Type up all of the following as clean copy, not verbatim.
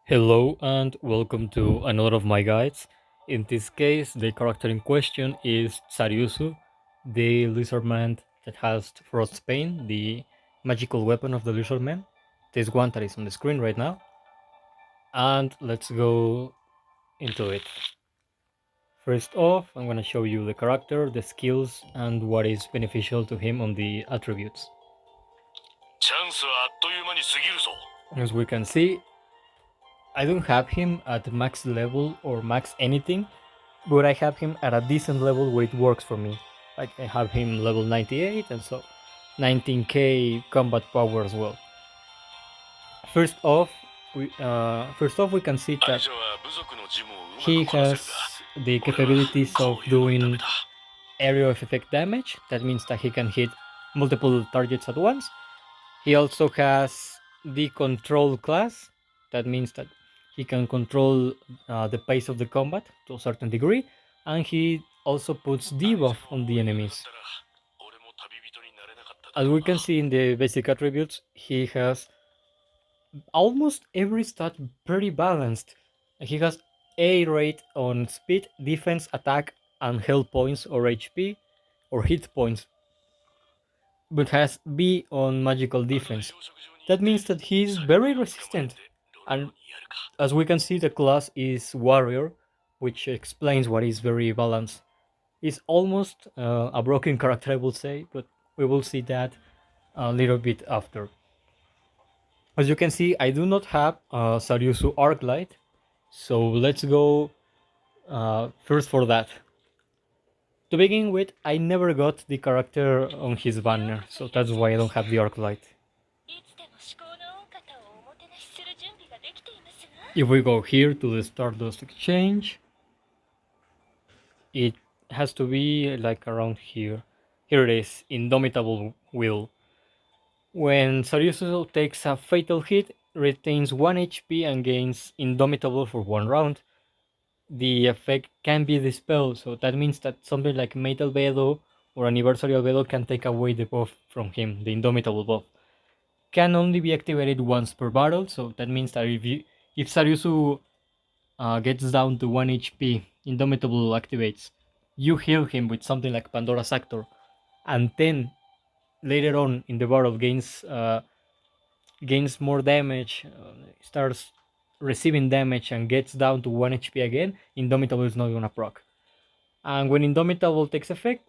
Hello and welcome to another of my guides. In this case, the character in question is Zaryusu, the lizardman that has Frostbane, the magical weapon of the lizardman. This one that is on the screen right now. And let's go into it. First off, I'm gonna show you the character, the skills, and what is beneficial to him on the attributes. As we can see, I don't have him at max level or max anything, but I have him at a decent level where it works for me. Like I have him level 98 and so 19k combat power as well. First off, we can see that he has the capabilities of doing area of effect damage. That means that he can hit multiple targets at once. He also has the control class. That means that he can control the pace of the combat to a certain degree, and he also puts debuff on the enemies. As we can see in the basic attributes, he has almost every stat pretty balanced. He has A rate on speed, defense, attack, and health points or HP or hit points, but has B on magical defense. That means that he is very resistant. And as we can see, the class is warrior, which explains what is very balanced. It's almost a broken character, I will say, but we will see that a little bit after. As you can see, I do not have Zaryusu Arclight, so let's go first for that. To begin with, I never got the character on his banner, so that's why I don't have the Arclight. If we go here to the Stardust Exchange, it has to be like around here. Here it is, Indomitable Will. When Zaryusu takes a fatal hit, retains 1 HP and gains Indomitable for 1 round. The effect can be dispelled, so that means that something like Mate Albedo or Anniversary Albedo can take away the buff from him, the Indomitable buff. Can only be activated once per battle, so that means that if Zaryusu gets down to 1 HP, Indomitable activates, you heal him with something like Pandora's Actor, and then later on in the battle gains more damage, starts receiving damage and gets down to 1 HP again, Indomitable is not gonna proc. And when Indomitable takes effect,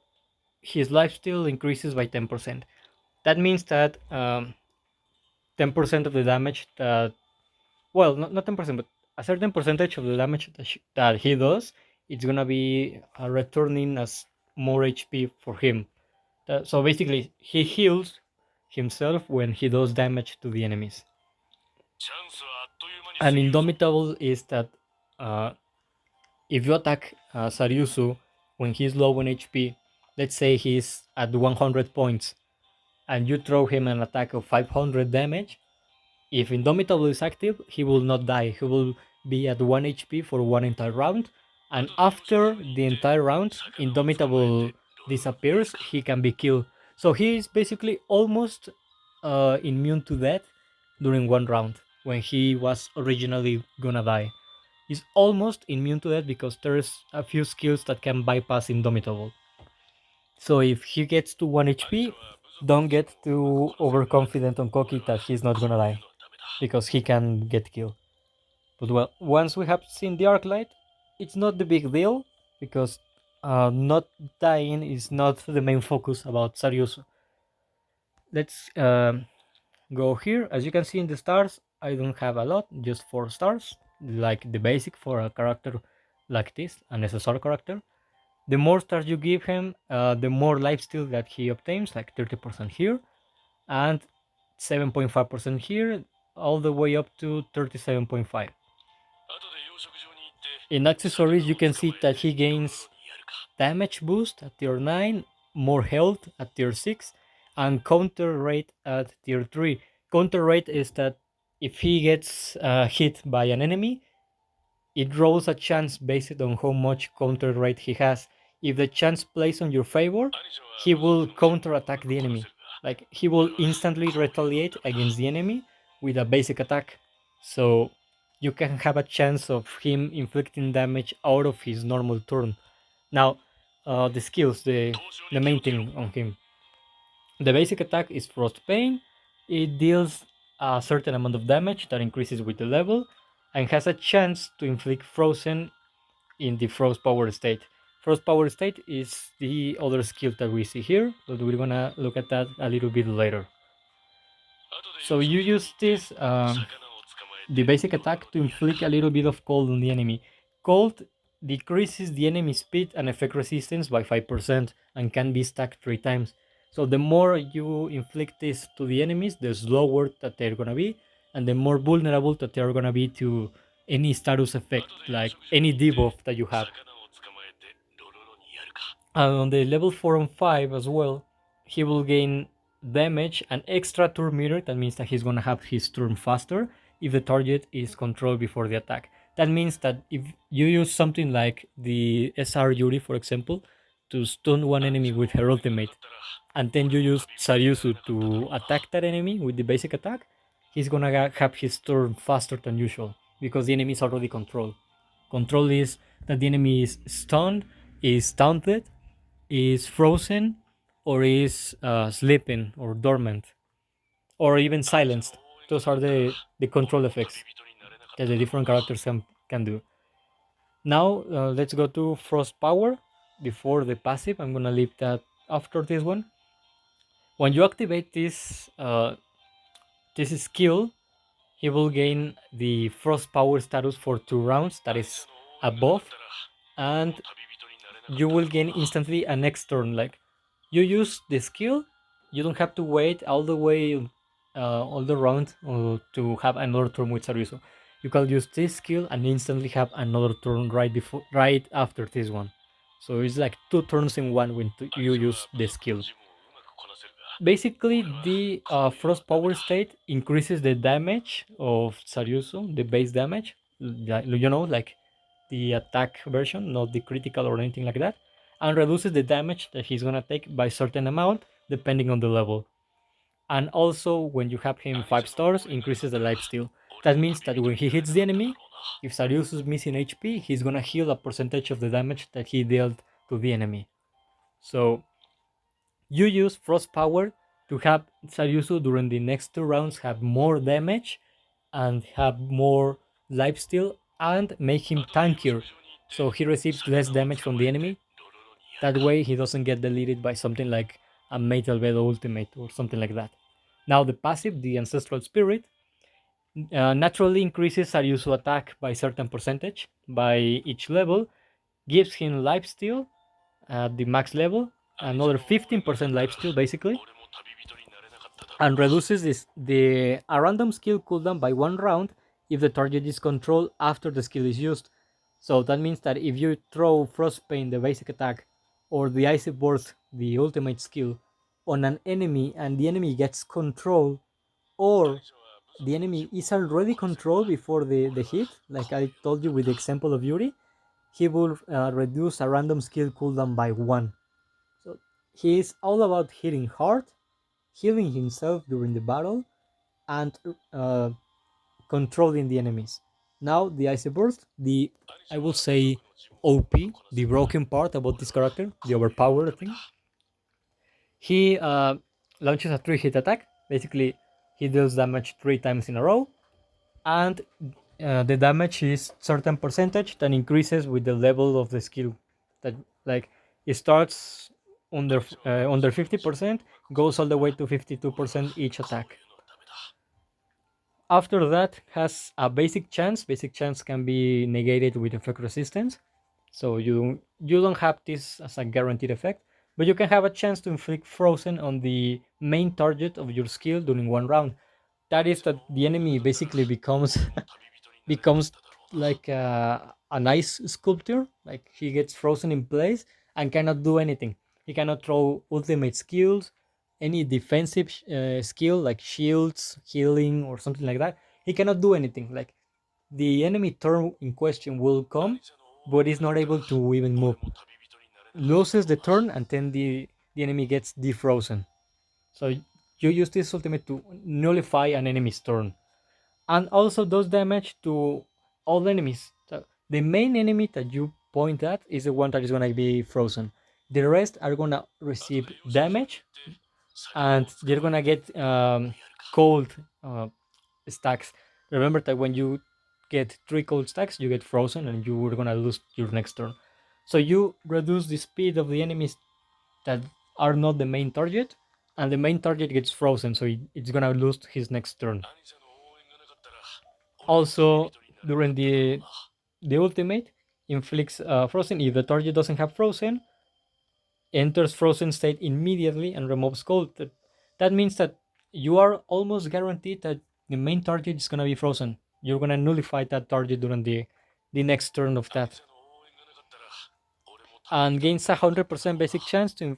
his lifesteal increases by 10%. That means that 10% of the damage that, well, not 10%, but a certain percentage of the damage that he does, it's gonna be returning as more HP for him. So basically, he heals himself when he does damage to the enemies. An Indomitable is that if you attack Zaryusu when he's low on HP, let's say he's at 100 points, and you throw him an attack of 500 damage, if Indomitable is active, he will not die. He will be at 1 HP for one entire round, and after the entire round, Indomitable disappears, he can be killed. So he is basically almost immune to death during one round when he was originally gonna die. He's almost immune to that because there's a few skills that can bypass Indomitable. So if he gets to 1 HP, don't get too overconfident on Koki that he's not gonna die, because he can get killed. But well, once we have seen the Arclight, it's not the big deal, because not dying is not the main focus about Zaryusu. Let's go here. As you can see in the stars, I don't have a lot, just 4 stars, like the basic for a character like this, an SSR character. The more stars you give him, the more lifesteal that he obtains, like 30% here, and 7.5% here, all the way up to 37.5. In accessories, you can see that he gains damage boost at tier 9, more health at tier 6, and counter rate at tier 3. Counter rate is that if he gets hit by an enemy, it rolls a chance based on how much counter rate he has. If the chance plays on your favor, he will counter attack the enemy. Like, he will instantly retaliate against the enemy with a basic attack. So you can have a chance of him inflicting damage out of his normal turn. Now, the skills, the main thing on him. The basic attack is Frost Pain. It deals a certain amount of damage that increases with the level and has a chance to inflict Frozen in the Frost Power state. Frost Power state is the other skill that we see here, but we're gonna look at that a little bit later. So you use this the basic attack to inflict a little bit of cold on the enemy. Cold decreases the enemy speed and effect resistance by 5% and can be stacked 3 times. So the more you inflict this to the enemies, the slower that they're gonna be, and the more vulnerable that they're gonna be to any status effect, like any debuff that you have. And on the level 4 and 5 as well, he will gain damage and extra turn meter. That means that he's gonna have his turn faster if the target is controlled before the attack. That means that if you use something like the SR Yuri, for example, to stun one enemy with her ultimate, and then you use Zaryusu to attack that enemy with the basic attack, he's gonna have his turn faster than usual because the enemy is already controlled. Control is that the enemy is stunned, is taunted, is frozen, or is sleeping or dormant, or even silenced. Those are the control effects that the different characters can do. Now let's go to Frost Power before the passive. I'm gonna leave that after this one. When you activate this skill, he will gain the Frost Power status for 2 rounds. That is above, and you will gain instantly a next turn. Like you use the skill, you don't have to wait all the way all the round to have another turn with Zaryusu. You can use this skill and instantly have another turn right after this one. So it's like 2 turns in one when you use the skill. Basically, the Frost Power state increases the damage of Zaryusu, the base damage. Like the attack version, not the critical or anything like that, and reduces the damage that he's gonna take by certain amount depending on the level. And also, when you have him 5 stars, increases the lifesteal. That means that when he hits the enemy, if Zaryusu is missing HP, he's gonna heal a percentage of the damage that he dealt to the enemy. So you use Frost Power to have Zaryusu during the next 2 rounds have more damage and have more lifesteal and make him tankier so he receives less damage from the enemy. That way he doesn't get deleted by something like a Metal Bed ultimate or something like that. Now the passive, the Ancestral Spirit, naturally increases Zaryusu attack by certain percentage by each level, gives him lifesteal at the max level, another 15% lifesteal basically, and reduces a random skill cooldown by 1 round if the target is controlled after the skill is used. So that means that if you throw Frostpain, the basic attack, or the Icy Burst, the ultimate skill, on an enemy and the enemy gets control, or the enemy is already controlled before the hit, like I told you with the example of Yuri, he will reduce a random skill cooldown by 1. So he is all about hitting hard, healing himself during the battle, and controlling the enemies. Now the Icy Burst, the I will say OP, the broken part about this character, the overpowered thing. He launches a 3-hit attack. Basically, he deals damage 3 times in a row, and the damage is certain percentage that increases with the level of the skill. That like it starts under 50%, goes all the way to 52% each attack. After that has a basic chance. Basic chance can be negated with effect resistance, so you don't have this as a guaranteed effect, but you can have a chance to inflict frozen on the main target of your skill during 1 round. That is that the enemy basically becomes becomes like an ice sculpture. Like he gets frozen in place and cannot do anything. He cannot throw ultimate skills, any defensive skill like shields, healing, or something like that. He cannot do anything. Like the enemy turn in question will come, but is not able to even move. Loses the turn, and then the enemy gets defrozen. So you use this ultimate to nullify an enemy's turn. and also does damage to all enemies. So the main enemy that you point at is the one that is gonna be frozen. The rest are gonna receive damage, and they're gonna get cold stacks. Remember that when you get 3 cold stacks, you get frozen, and you were gonna lose your next turn. So you reduce the speed of the enemies that are not the main target, and the main target gets frozen, so it's gonna lose his next turn. Also, during the ultimate, inflicts frozen. If the target doesn't have frozen, enters frozen state immediately and removes cold. That means that you are almost guaranteed that the main target is gonna be frozen. You're gonna nullify that target during the next turn of that, and gains 100% basic chance to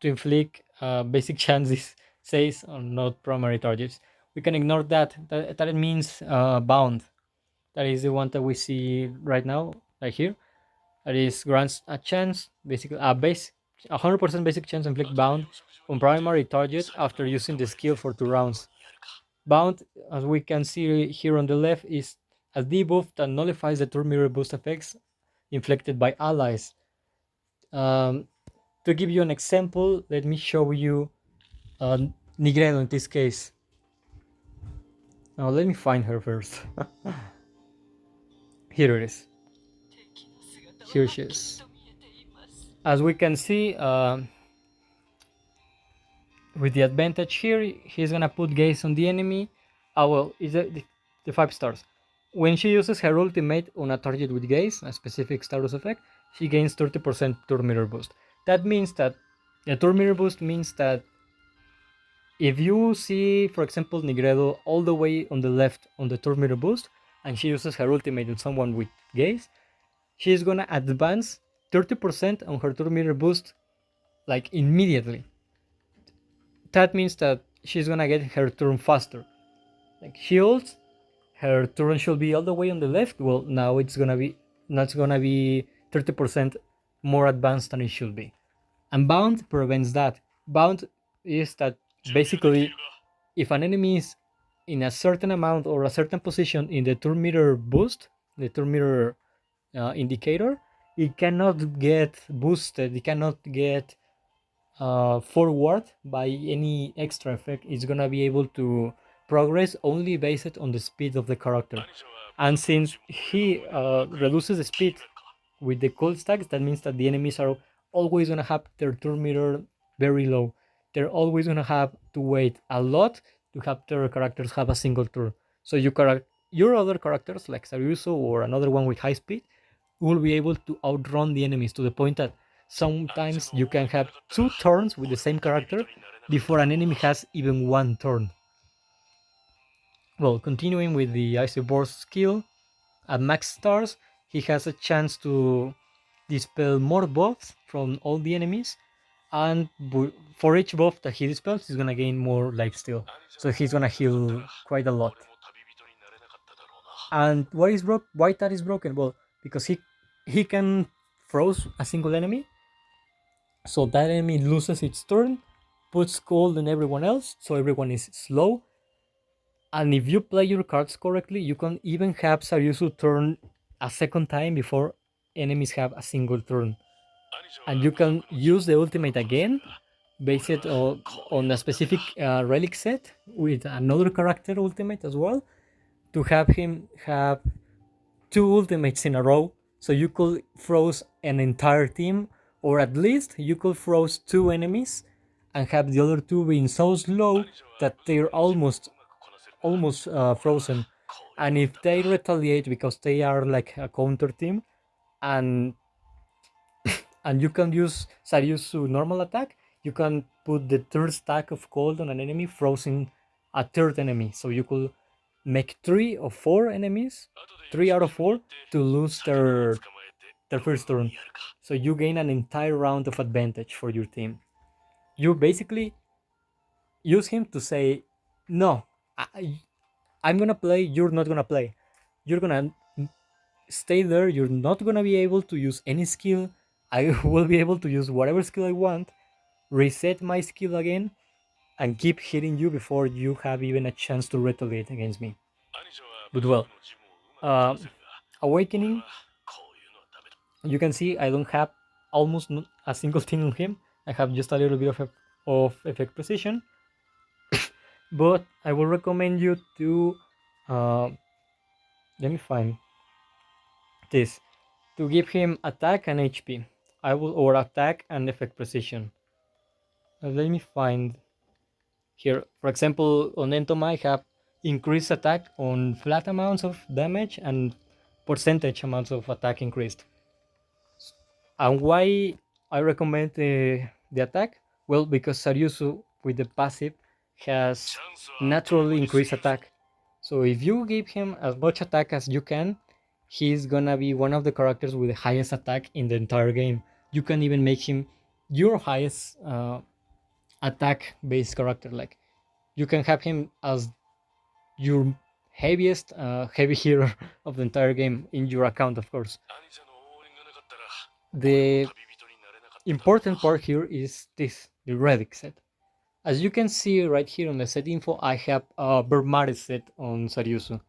inflict basic chances says on not primary targets. We can ignore that. That means bound. That is the one that we see right now, right here. That is grants a chance, basically a base, 100% basic chance to inflict bound on primary target after using the skill for 2 rounds. Bound, as we can see here on the left, is a debuff that nullifies the turn mirror boost effects inflicted by allies. Um, to give you an example, let me show you uh, Nigredo in this case. Now let me find her first. Here it is. Here she is. As we can see, with the advantage here, he's gonna put gaze on the enemy. Ah, well, is the 5 stars. When she uses her ultimate on a target with gaze, a specific status effect, she gains 30% turn mirror boost. That means that the turn mirror boost means that if you see, for example, Nigredo all the way on the left on the turn mirror boost, and she uses her ultimate on someone with gaze, she's gonna advance 30% on her turn mirror boost like immediately. That means that she's gonna get her turn faster. Like she ults, her turn should be all the way on the left. Well, now it's gonna be 30% more advanced than it should be. And bound prevents that. Bound is that basically if an enemy is in a certain amount or a certain position in the turn meter boost, the turn meter indicator, it cannot get boosted. It cannot get forward by any extra effect. It's gonna be able to progress only based on the speed of the character. And since he reduces the speed with the cold stacks, that means that the enemies are always gonna have their turn meter very low. They're always gonna have to wait a lot to have their characters have a single turn. So your other characters like Zaryusu or another one with high speed will be able to outrun the enemies to the point that sometimes you can have 2 turns with the same character before an enemy has even 1 turn. Well, continuing with the Icy Burst skill, at max stars, he has a chance to dispel more buffs from all the enemies, and for each buff that he dispels, he's gonna gain more lifesteal. So he's gonna heal quite a lot. And why that is broken? Well, because he can froze a single enemy, so that enemy loses its turn, puts cold on everyone else, so everyone is slow. And if you play your cards correctly, you can even have Zaryusu turn a second time before enemies have a single turn. And you can use the ultimate again, based on a specific relic set with another character ultimate as well, to have him have 2 ultimates in a row. So you could froze an entire team, or at least you could froze 2 enemies and have the other 2 being so slow that they're almost frozen. And if they retaliate because they are like a counter team, and you can use Zaryusu normal attack, you can put the third stack of cold on an enemy, frozen a third enemy. So you could make 3 or 4 enemies, 3 out of 4, to lose their first turn. So you gain an entire round of advantage for your team. You basically use him to say, no, I'm gonna play, you're not gonna play. You're gonna stay there, you're not gonna be able to use any skill. I will be able to use whatever skill I want, reset my skill again, and keep hitting you before you have even a chance to retaliate against me. But well, uh, Awakening, you can see I don't have almost a single thing on him. I have just a little bit of effect precision, but I will recommend you to uh, let me find this to give him attack and HP. I will or attack and effect precision. Let me find here. For example, on Entoma, I have increased attack on flat amounts of damage and percentage amounts of attack increased. And why I recommend the attack? Well, because Zaryusu with the passive has naturally increased attack. So if you give him as much attack as you can, he's gonna be one of the characters with the highest attack in the entire game. You can even make him your highest attack based character. Like you can have him as your heaviest heavy hero of the entire game in your account, of course. The important part here is this, the relic set. As you can see right here on the set info, I have a Bermare set on Zaryusu.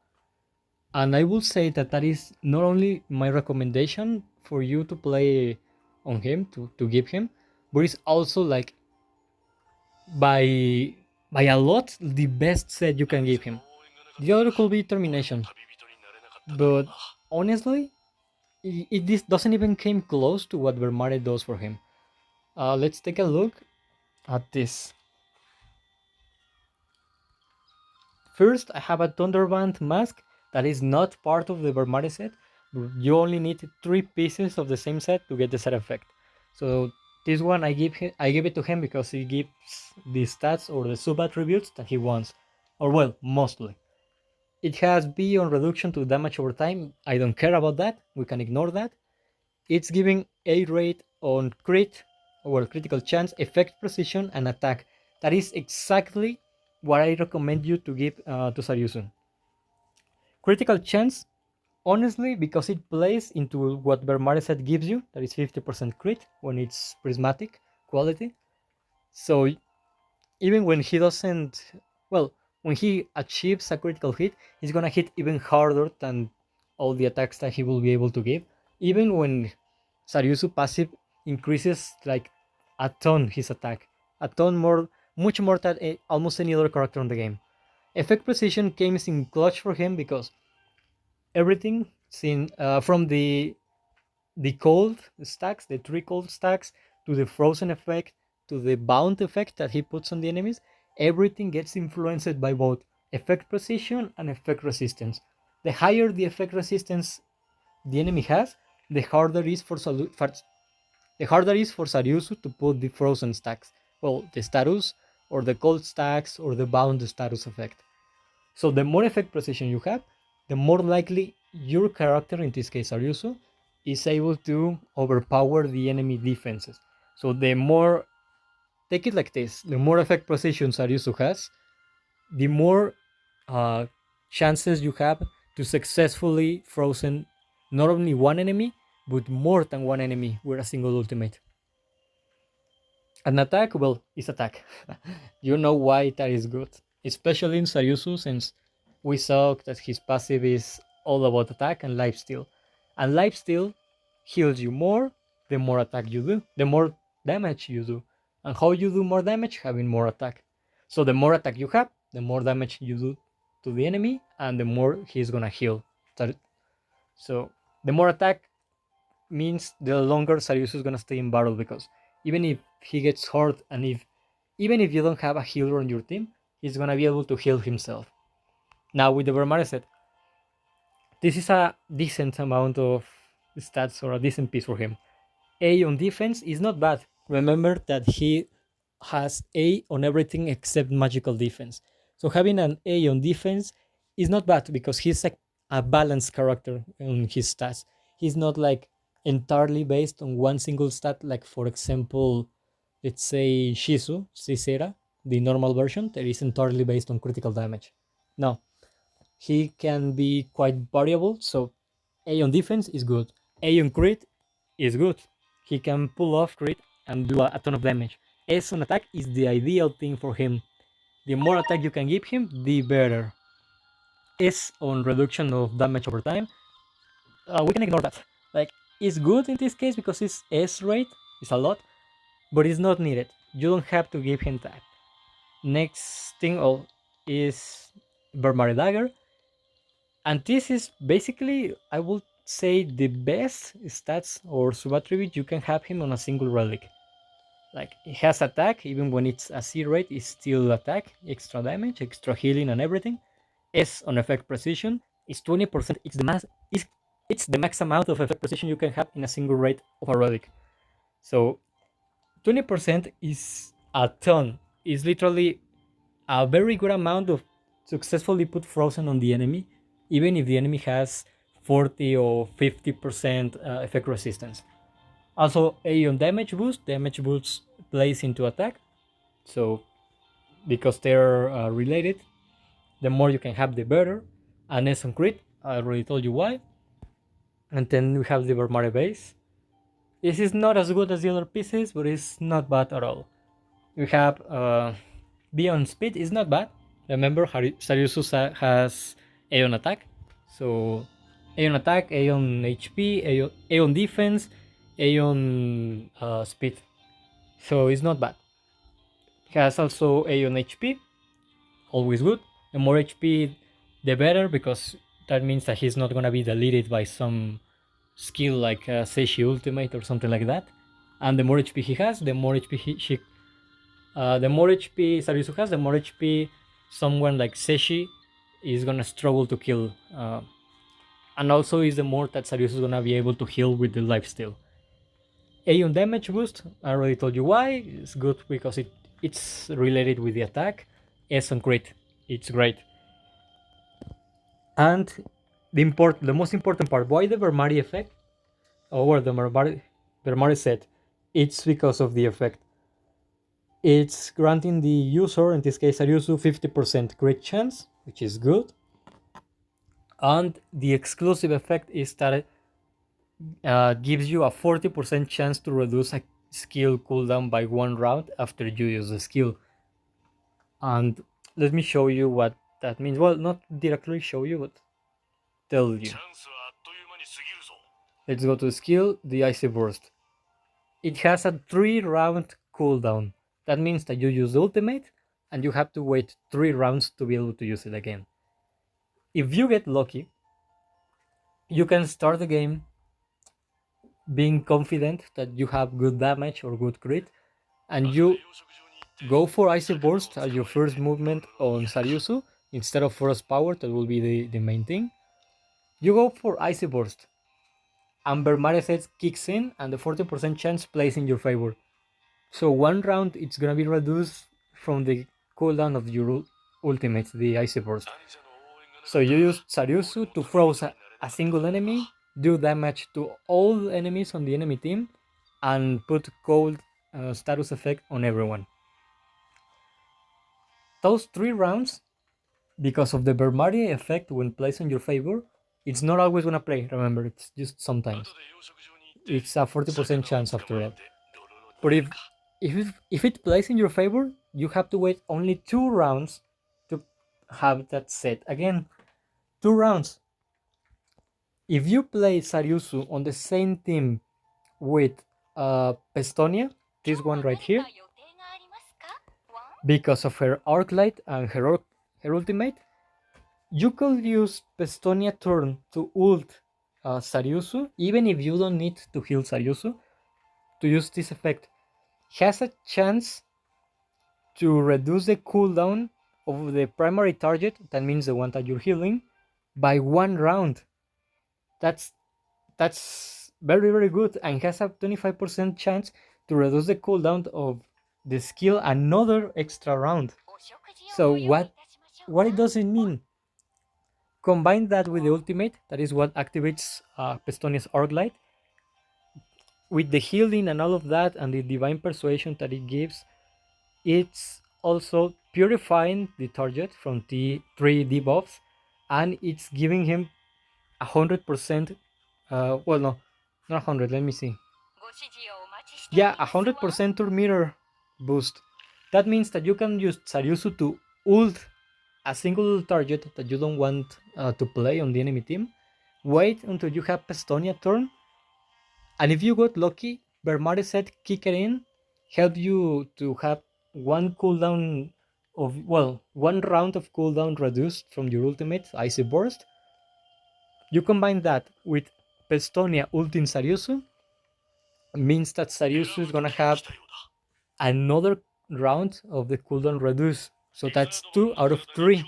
And I will say that that is not only my recommendation for you to play on him, to give him, but it's also like by by a lot the best set you can give him. The other could be Termination, but honestly, this doesn't even came close to what Bermare does for him. Let's take a look at this. First, I have a Thunderband mask that is not part of the Bermare set. You only need 3 pieces of the same set to get the set effect. So this one I give it to him because he gives the stats or the sub attributes that he wants, or well, mostly. It has B on reduction to damage over time. I don't care about that. We can ignore that. It's giving A rate on crit, or critical chance, effect precision, and attack. That is exactly what I recommend you to give to Zaryusu. Critical chance, honestly, because it plays into what Bermare set gives you, that is 50% crit when it's prismatic quality. So even when he doesn't, well, when he achieves a critical hit, he's gonna hit even harder than all the attacks that he will be able to give. Even when Zaryusu passive increases like a ton his attack, a ton more, much more than almost any other character in the game. Effect precision came in clutch for him because everything seen from the cold stacks, the 3 cold stacks, to the frozen effect, to the bound effect that he puts on the enemies, everything gets influenced by both effect precision and effect resistance. The higher the effect resistance the enemy has, the harder it is for Zaryusu to put the frozen stacks. Well, the status, or the cold stacks, or the bound status effect. So the more effect precision you have, the more likely your character, in this case Zaryusu, is able to overpower the enemy defenses. So the more, take it like this, the more effect precision Zaryusu has, the more uh, chances you have to successfully frozen not only one enemy, but more than one enemy with a single ultimate. An attack, well, is attack. You know why that is good, especially in Zaryusu, since we saw that his passive is all about attack and lifesteal. And lifesteal heals you more the more attack you do, the more damage you do. And how you do more damage? Having more attack. So the more attack you have, the more damage you do to the enemy, and the more he's gonna heal. So the more attack means the longer Zaryusu is gonna stay in battle, because even if he gets hurt and even if you don't have a healer on your team, he's gonna be able to heal himself. Now with the Vermare set, this is a decent amount of stats or a decent piece for him. A on defense is not bad. Remember that he has A on everything except magical defense. So having an A on defense is not bad because he's a balanced character on his stats. He's not like entirely based on one single stat, like for example, let's say Shizu, Cicera, the normal version, that is entirely based on critical damage. No, he can be quite variable, so A on defense is good. A on crit is good. He can pull off crit and do a ton of damage. S on attack is the ideal thing for him. The more attack you can give him, the better. is on reduction of damage over time. We can ignore that. Like, it's good in this case because his S rate is a lot, but it's not needed. You don't have to give him that. Next thing is Vermari Dagger, and this is basically, I would say, the best stats or sub attribute you can have him on a single relic. Like, it has attack, even when it's a C rate, it's still attack, extra damage, extra healing, and everything. S on effect precision is 20%. It's the max amount of effect precision you can have in a single rate of a relic. So 20% is a ton. It's literally a very good amount of successfully put frozen on the enemy, even if the enemy has 40 or 50% effect resistance. Also, A on damage boost plays into attack. So, because they're related, the more you can have, the better. And S on crit, I already told you why. And then we have the Vermari base. This is not as good as the other pieces, but it's not bad at all. We have B on speed, is not bad. Remember, Zaryusu has A on attack. So A on attack, A on HP, A on defense, A on speed. So it's not bad. He has also A on HP, always good. The more HP, the better, because that means that he's not gonna be deleted by some skill like Seishi Ultimate or something like that. And the more HP he has, the more HP the more HP Zaryusu has, the more HP someone like Seishi is gonna struggle to kill. And also is the more that Zaryusu is gonna be able to heal with the lifesteal. A on damage boost, I already told you why. It's good because it's related with the attack. S on crit, it's great. And the most important part, why the Vermari effect? Or the Vermari set, it's because of the effect. It's granting the user, in this case Zaryusu, 50% crit chance, which is good. And the exclusive effect is that it gives you a 40% chance to reduce a skill cooldown by 1 round after you use the skill. And let me show you what that means. Well, not directly show you, but tell you. Let's go to skill, the Icy Burst. It has a 3-round cooldown. That means that you use the ultimate and you have to wait 3 rounds to be able to use it again. If you get lucky, you can start the game being confident that you have good damage or good crit, and you go for Icy Burst as your first movement on Zaryusu instead of Force Power. That will be the main thing. You go for Icy Burst, and Vermari set kicks in, and the 40% chance plays in your favor. So 1 round it's gonna be reduced from the cooldown of your ultimate, the Icy Burst. So you use Zaryusu to froze a single enemy, do damage to all enemies on the enemy team, and put cold status effect on everyone. Those 3 rounds, because of the Vermari effect when placed in your favor, it's not always gonna play, remember, it's just sometimes. It's a 40% chance after that. But if it plays in your favor, you have to wait only 2 rounds to have that set again. 2 rounds. If you play Zaryusu on the same team with Pestonia, this one right here, because of her Arc Light and her ultimate, you could use Pestonia turn to ult Zaryusu, even if you don't need to heal Zaryusu, to use this effect. Has a chance to reduce the cooldown of the primary target, that means the one that you're healing, by 1 round. That's very, very good, and has a 25% chance to reduce the cooldown of the skill another extra round. So what does it mean? Combine that with the ultimate, that is what activates Pestonia's Arc Light, with the healing and all of that, and the divine persuasion that it gives. It's also purifying the target from the 3 debuffs, and it's giving him 100%. Well, no, not 100. Let me see. Yeah, 100% turn meter boost. That means that you can use Zaryusu to ult a single target that you don't want to play on the enemy team, wait until you have Pestonia turn, and if you got lucky, Bermare said kick it in, help you to have one cooldown of, well, one round of cooldown reduced from your ultimate Icy Burst. You combine that with Pestonia ulting Zaryusu, means that Zaryusu is gonna have another round of the cooldown reduce. So that's 2 out of 3.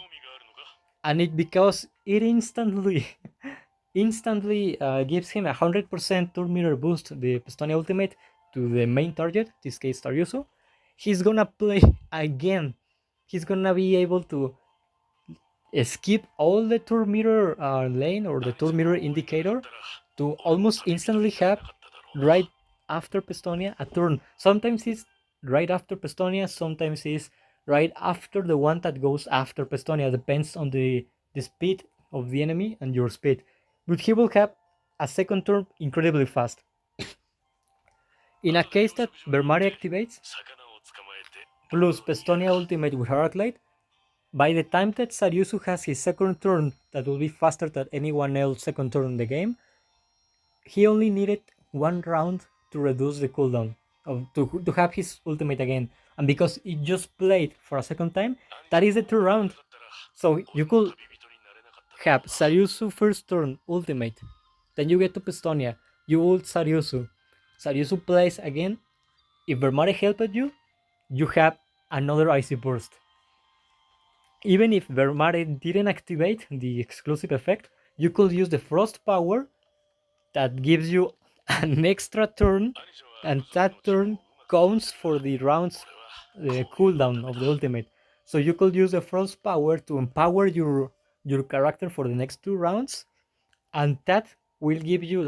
And it, because it instantly gives him 100% turn meter boost, the Pestonia ultimate, to the main target, this case Zaryusu, he's gonna play again. He's gonna be able to skip all the turn meter lane or the turn meter indicator to almost instantly have right after Pestonia a turn. Sometimes it's right after Pestonia, sometimes it's right after the one that goes after Pestonia. Depends on the speed of the enemy and your speed. But he will have a second turn incredibly fast. In a case that Bermari activates, plus Pestonia ultimate with Heraclite, by the time that Zaryusu has his second turn, that will be faster than anyone else's second turn in the game, he only needed one round to reduce the cooldown, to have his ultimate again. And because it just played for a second time, that is the third round. So you could have Zaryusu first turn ultimate, then you get to Pestonia, you ult Zaryusu, Zaryusu plays again. If Bermare helped you, you have another Icy Burst. Even if Bermare didn't activate the exclusive effect, you could use the Frost power that gives you an extra turn, and that turn counts for the rounds cooldown of the ultimate. So you could use the Frost power to empower your character for the next 2 rounds, and that will give you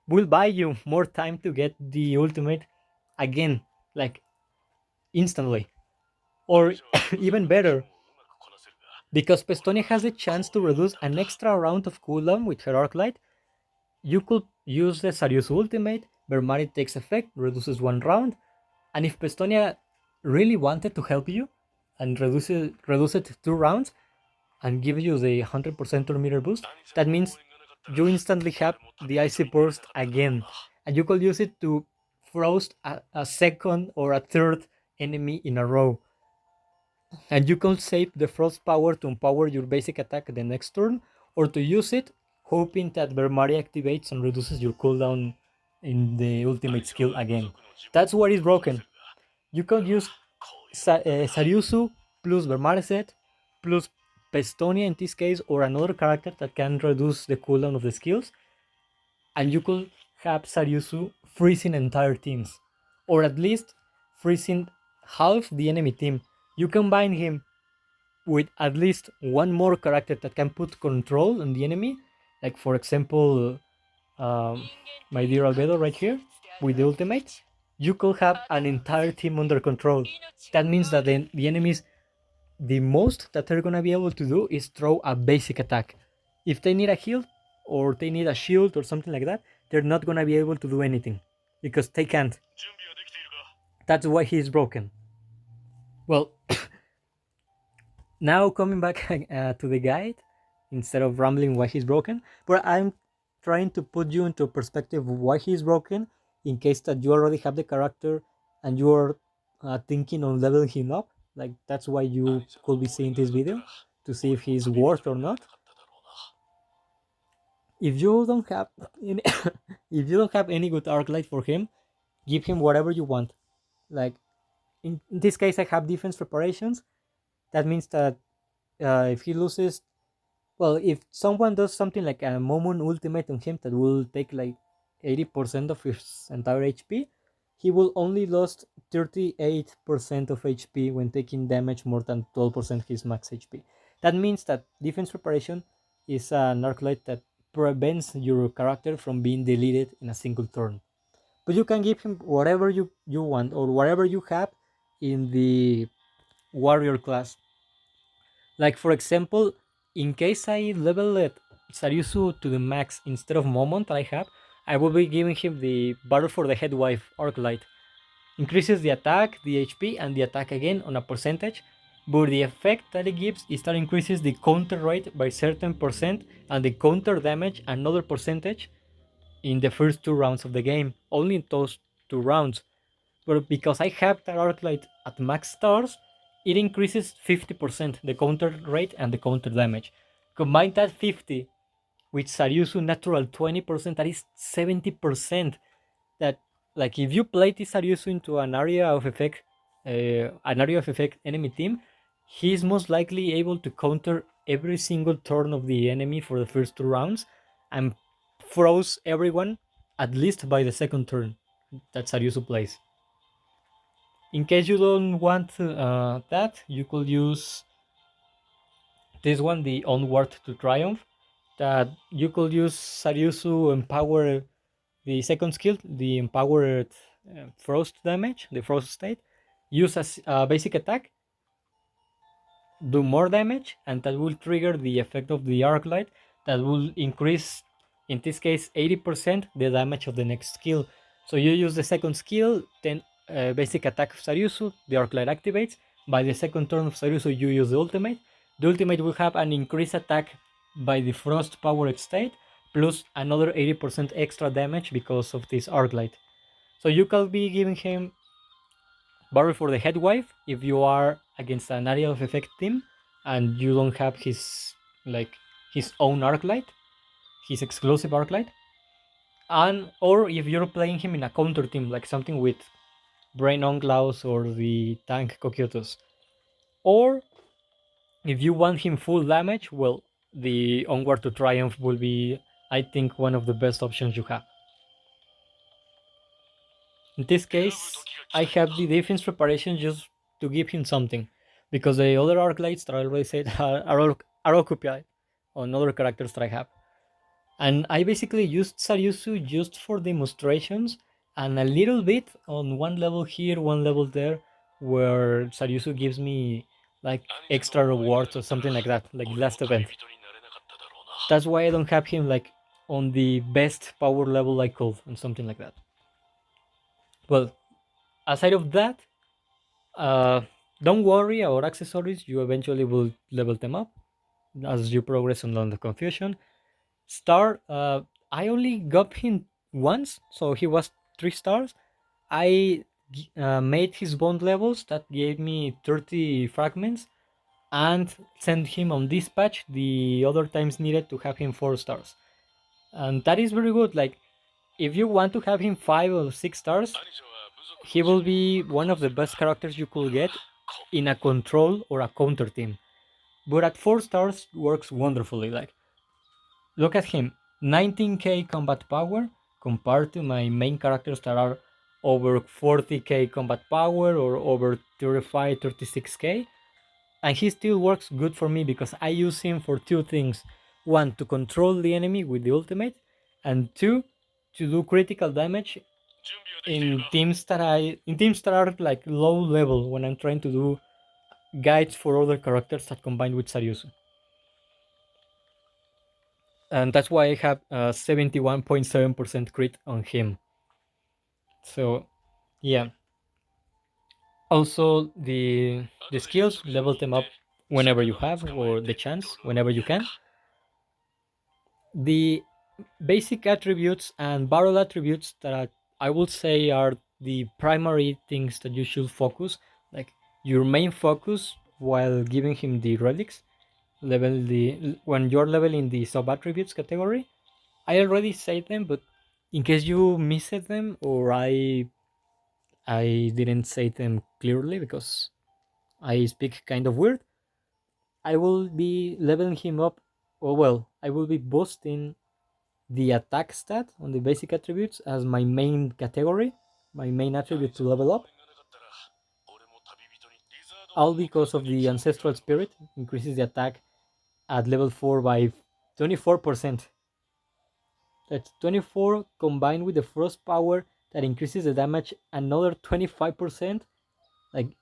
will buy you more time to get the ultimate again, like instantly. Or even better, because Pestonia has the chance to reduce an extra round of cooldown with her Arc Light, you could use the Zaryusu ultimate, Bermari takes effect, reduces 1 round, and if Pestonia really wanted to help you and reduce it 2 rounds and give you the 100% turn meter boost, that means you instantly have the Icy Burst again, and you could use it to frost a second or a third enemy in a row. And you can save the Frost power to empower your basic attack the next turn, or to use it hoping that Bermari activates and reduces your cooldown in the ultimate skill again. That's what is broken. You can use Zaryusu plus Bermari set plus Pestonia in this case, or another character that can reduce the cooldown of the skills, and you could have Zaryusu freezing entire teams, or at least freezing half the enemy team. You combine him with at least one more character that can put control on the enemy, like for example, my dear Albedo right here with the ultimate, you could have an entire team under control. That means that the enemies, the most that they're gonna be able to do is throw a basic attack. If they need a heal or they need a shield or something like that, they're not gonna be able to do anything because they can't. That's why he's broken. Well, now coming back to the guide, instead of rambling why he's broken, but I'm trying to put you into perspective why he's broken, in case that you already have the character and you are thinking on leveling him up. Like, that's why you could be seeing this video, to see if he's worth or not. If you don't have any, if you don't have any good arc light for him, give him whatever you want. Like in this case, I have defense preparations. That means that if he loses, well, if someone does something like a Momon ultimate on him that will take like 80% of his entire HP, he will only lose 38% of HP when taking damage more than 12% his max HP. That means that defense preparation is an arclight that prevents your character from being deleted in a single turn. But you can give him whatever you want, or whatever you have in the warrior class. Like for example, in case I level it Zaryusu to the max instead of Momon that I have, I will be giving him the Battle for the Head Wife Arc Light. Increases the attack, the HP, and the attack again on a percentage but the effect that it gives is that increases the counter rate by certain percent and the counter damage another percentage in the first 2 rounds of the game, only in those 2 rounds. But because I have that Arclight at max stars, it increases 50% the counter rate and the counter damage. Combine that 50 with Zaryusu natural 20%, that is 70%. That, like, if you play this Zaryusu into an area of effect enemy team, he's most likely able to counter every single turn of the enemy for the first 2 rounds and froze everyone at least by the second turn that Zaryusu plays. In case you don't want that, you could use this one, the Onward to Triumph, that you could use Zaryusu empower the second skill, the empowered frost damage, the frost state, use as a basic attack, do more damage, and that will trigger the effect of the arc light that will increase, in this case 80%, the damage of the next skill. So you use the second skill, then basic attack of Zaryusu, the arc light activates. By the second turn of Zaryusu you use the ultimate. The ultimate will have an increased attack by the frost powered state plus another 80% extra damage because of this arc light. So you can be giving him Barry for the head wife if you are against an area of effect team and you don't have his, like, his own arc light, his exclusive arc light, and or if you're playing him in a counter team, like something with Brain Onklaus or the tank Kokyotos, or if you want him full damage, well, the Onward to Triumph will be, I think, one of the best options you have. In this case, I have the defense preparation just to give him something, because the other arc lights that I already said are occupied on other characters that I have. And I basically used Zaryusu just for demonstrations and a little bit on one level here, one level there, where Zaryusu gives me like extra rewards or something like that, like last event. That's why I don't have him like on the best power level I could and something like that. Well, aside of that, uh, don't worry about accessories. You eventually will level them up as you progress on the confusion. Star, I only got him once, so he was 3 stars. I made his bond levels that gave me 30 fragments and sent him on dispatch the other times needed to have him 4 stars. And that is very good. Like, if you want to have him 5 or 6 stars, he will be one of the best characters you could get in a control or a counter team. But at 4 stars works wonderfully. Like, look at him, 19k combat power compared to my main characters that are over 40k combat power or over 35, 36k. And he still works good for me because I use him for 2 things. One, to control the enemy with the ultimate, and two, to do critical damage in teams that are like low level when I'm trying to do guides for other characters that combine with Zaryusu. And that's why I have 71.7% crit on him. So yeah. Also, the skills, level them up whenever you have, or the chance whenever you can. The basic attributes and barrel attributes that I would say are the primary things that you should focus, like your main focus while giving him the relics. Level the when you're leveling the sub attributes category. I already said them, but in case you missed them or I didn't say them clearly because I speak kind of weird, I will be leveling him up. Oh well, I will be boosting the attack stat on the basic attributes as my main category, my main attribute to level up. All because of the ancestral spirit increases the attack at level 4 by 24%. That's 24 combined with the frost power that increases the damage another 25%, like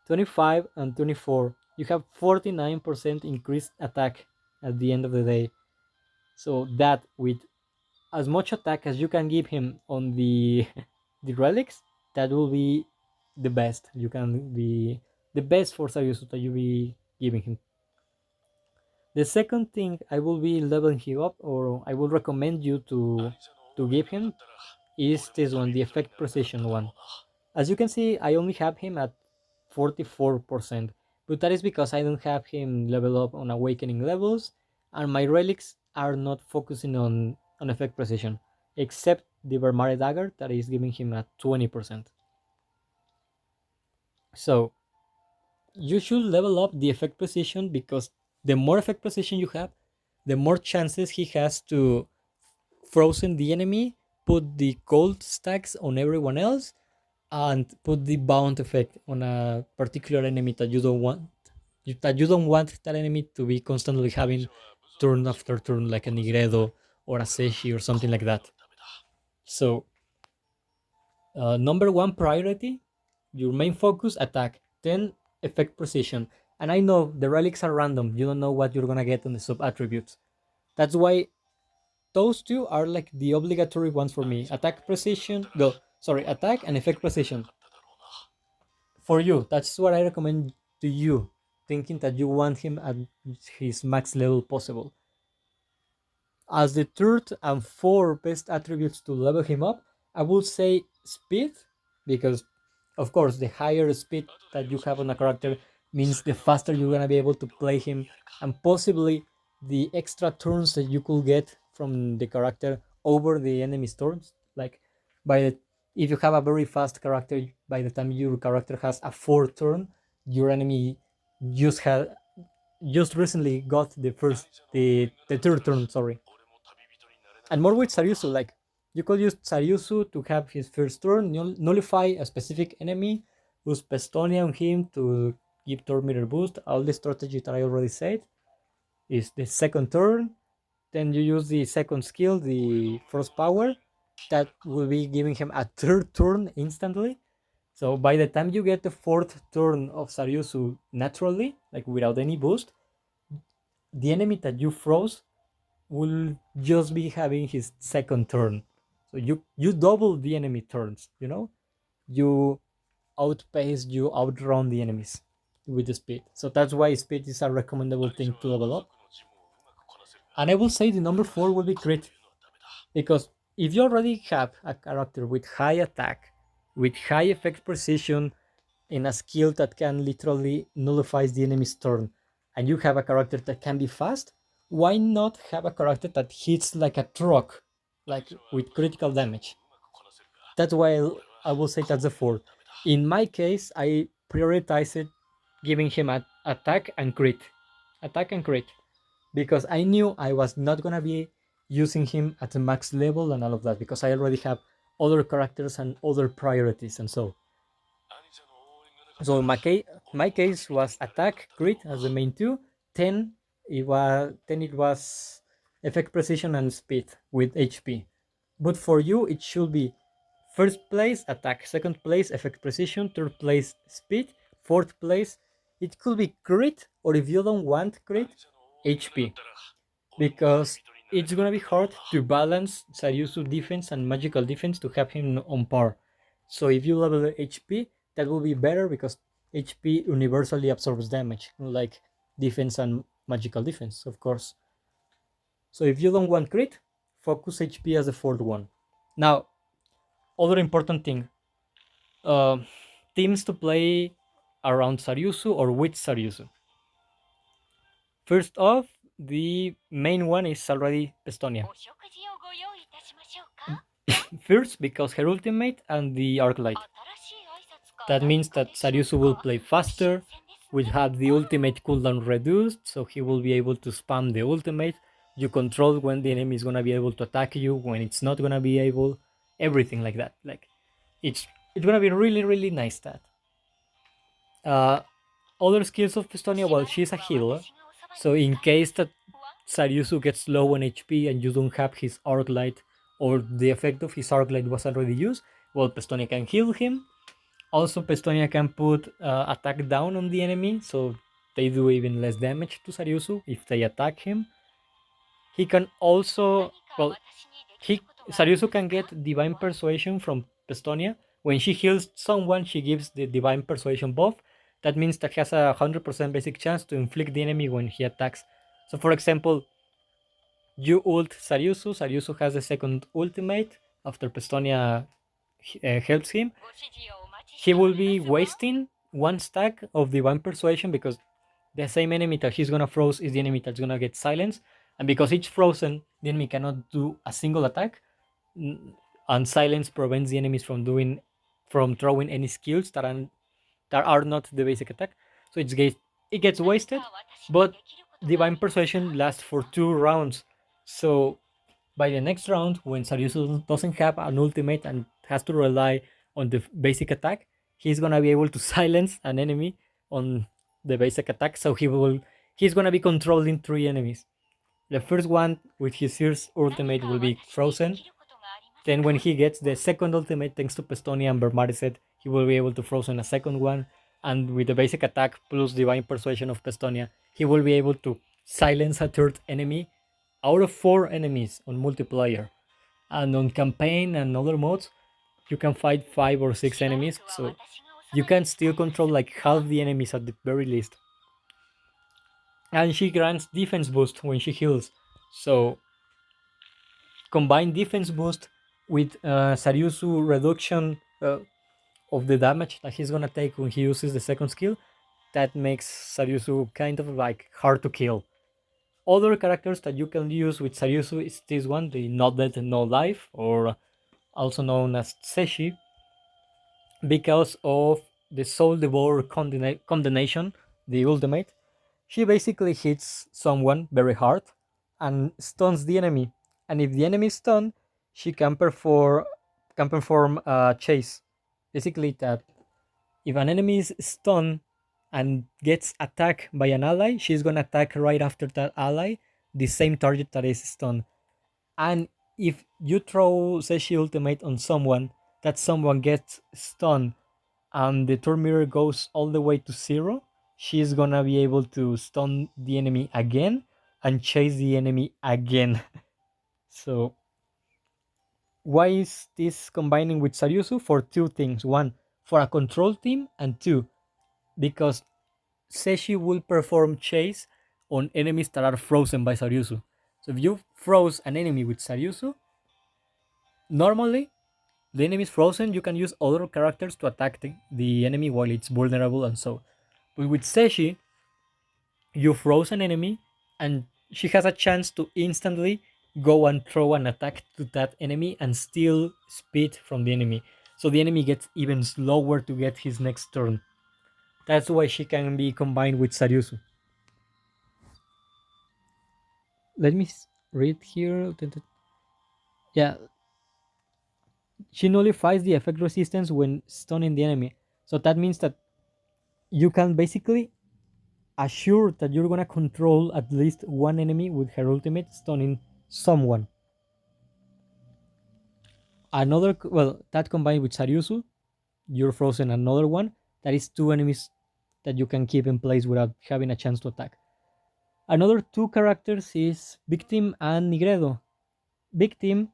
25 and 24. You have 49% increased attack at the end of the day. So that, with as much attack as you can give him on the the relics, that will be the best you can be the best for Zaryusu that you be giving him. The second thing I will be leveling him up, or I will recommend you to give him, is this one, the effect precision one. As you can see, I only have him at 44%, but that is because I don't have him level up on awakening levels, and my relics are not focusing on effect precision, except the Vermare dagger that is giving him at 20%. So you should level up the effect precision, because the more effect precision you have, the more chances he has to frozen the enemy, put the cold stacks on everyone else, and put the bound effect on a particular enemy that you don't want. That you don't want that enemy to be constantly having turn after turn, like a Nigredo or a Seshi or something like that. So, number one priority, your main focus, attack. Then effect precision. And I know the relics are random. You don't know what you're gonna get on the sub attributes. That's why those two are like the obligatory ones for me. Attack precision, go. Sorry, attack and effect precision. For you, that's what I recommend to you, thinking that you want him at his max level possible. As the third and fourth best attributes to level him up, I would say speed, because of course the higher speed that you have on a character means the faster you're gonna be able to play him, and possibly the extra turns that you could get from the character over the enemy's turns. Like by the if you have a very fast character, by the time your character has a fourth turn, your enemy just had just recently got the third turn, sorry. And more with Zaryusu, like you could use Zaryusu to have his first turn, nullify a specific enemy, use Pestonia on him to give turn meter boost. All the strategy that I already said is the second turn. Then you use the second skill, the Frost Power, that will be giving him a third turn instantly. So by the time you get the fourth turn of Zaryusu naturally, like without any boost, the enemy that you froze will just be having his second turn. So you double the enemy turns, you know? You outpace, you outrun the enemies with the speed. So that's why speed is a recommendable thing to level up. And I will say the number 4 will be crit. Because if you already have a character with high attack, with high effect precision, in a skill that can literally nullify the enemy's turn, and you have a character that can be fast, why not have a character that hits like a truck, like with critical damage? That's why I will say that's the 4. In my case, I prioritize it, giving him an attack and crit. Attack and crit. Because I knew I was not gonna be using him at the max level and all of that, because I already have other characters and other priorities, and so my case was attack, crit as the main two. 10 it was effect precision and speed with HP. But for you, it should be first place attack, second place effect precision, third place speed, fourth place it could be crit, or if you don't want crit, HP, because it's gonna be hard to balance Zaryusu defense and magical defense to have him on par. So if you level HP, that will be better, because HP universally absorbs damage, like defense and magical defense, of course. So if you don't want crit, focus HP as the fourth one. Now, other important thing, uh, teams to play around Zaryusu or with Zaryusu. First off, the main one is already Estonia. First, because her ultimate and the arc light. That means that Zaryusu will play faster, will have the ultimate cooldown reduced, so he will be able to spam the ultimate. You control when the enemy is gonna be able to attack you, when it's not gonna be able, everything like that. Like it's gonna be really nice that. Uh, Other skills of Estonia, well, she's a healer, so in case that Zaryusu gets low on HP and you don't have his arc light, or the effect of his arc light was already used, well, Pestonia can heal him. Also, Pestonia can put attack down on the enemy, so they do even less damage to Zaryusu if they attack him. He can also, well, Zaryusu can get Divine Persuasion from Pestonia. When she heals someone, she gives the Divine Persuasion buff, That means that has a 100% basic chance to inflict the enemy when he attacks. So for example, you ult Zaryusu. Zaryusu has the second ultimate after Pestonia helps him. He will be wasting one stack of Divine Persuasion because the same enemy that he's gonna froze is the enemy that's gonna get silenced. And because it's frozen, the enemy cannot do a single attack. And silence prevents the enemies from throwing any skills that are not the basic attack. So it gets wasted, but Divine Persuasion lasts for 2 rounds. So by the next round, when Zaryusu doesn't have an ultimate and has to rely on the basic attack, he's gonna be able to silence an enemy on the basic attack. So he's gonna be controlling 3 enemies. The first one with his first ultimate will be frozen. Then when he gets the second ultimate, thanks to Pestonia and Bermarised, he will be able to frozen a second one. And with the basic attack plus Divine Persuasion of Pestonia, he will be able to silence a third enemy out of 4 enemies on multiplayer. And on campaign and other modes, you can fight 5 or 6 enemies. So you can still control like half the enemies at the very least. And she grants defense boost when she heals. So combine defense boost with Zaryusu reduction of the damage that he's gonna take when he uses the second skill. That makes Zaryusu kind of like hard to kill. Other characters that you can use with Zaryusu is this one, the Not Dead No Life, or also known as Seshi, because of the Soul Devourer Condemnation, the ultimate. She basically hits someone very hard and stuns the enemy. And if the enemy is stunned, she can perform a chase. Basically, that if an enemy is stunned and gets attacked by an ally, she's gonna attack right after that ally, the same target that is stunned. And if you throw Seshi ultimate on someone, that someone gets stunned and the turn meter goes all the way to 0, she's gonna be able to stun the enemy again and chase the enemy again. So why is this combining with Zaryusu? For 2 things. One, for a control team, and two, because Seshi will perform chase on enemies that are frozen by Zaryusu. So if you froze an enemy with Zaryusu, normally the enemy is frozen, you can use other characters to attack the enemy while it's vulnerable and so. But with Seshi, you froze an enemy and she has a chance to instantly go and throw an attack to that enemy and steal speed from the enemy. So the enemy gets even slower to get his next turn. That's why she can be combined with Zaryusu. Let me read here. Yeah, she nullifies the effect resistance when stunning the enemy. So that means that you can basically assure that you're gonna control at least one enemy with her ultimate stunning someone. Another, well, that combined with Zaryusu, you're frozen another one. That is 2 enemies that you can keep in place without having a chance to attack. Another 2 characters is Victim and Nigredo. Victim,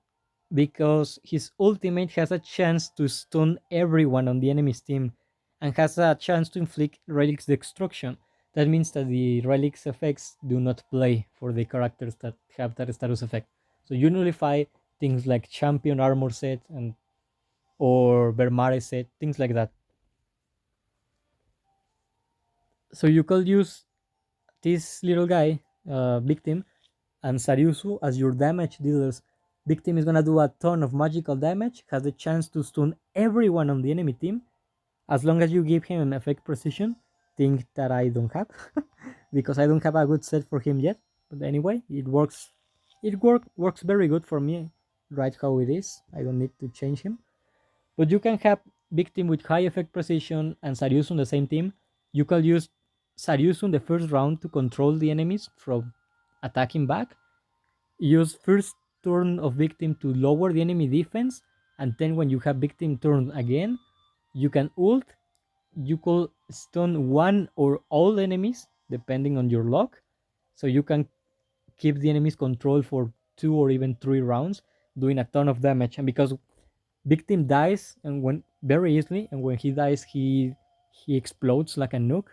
because his ultimate has a chance to stun everyone on the enemy's team and has a chance to inflict Relic's destruction. That means that the Relic's effects do not play for the characters that have that status effect. So you nullify things like Champion Armor set and or Vermare set, things like that. So you could use this little guy, Victim, and Zaryusu as your damage dealers. Victim is gonna do a ton of magical damage, has the chance to stun everyone on the enemy team, as long as you give him an effect precision, thing that I don't have, because I don't have a good set for him yet. But anyway, it works. Works very good for me, right how it is. I don't need to change him. But you can have Victim with high effect precision and Zaryusu on the same team. You can use Zaryusu in the first round to control the enemies from attacking back. Use first turn of Victim to lower the enemy defense, and then when you have Victim turn again, you can ult. You could stun one or all enemies depending on your luck, so you can keep the enemy's control for 2 or even 3 rounds, doing a ton of damage. And because Victim dies and when very easily, and when he dies, he explodes like a nuke.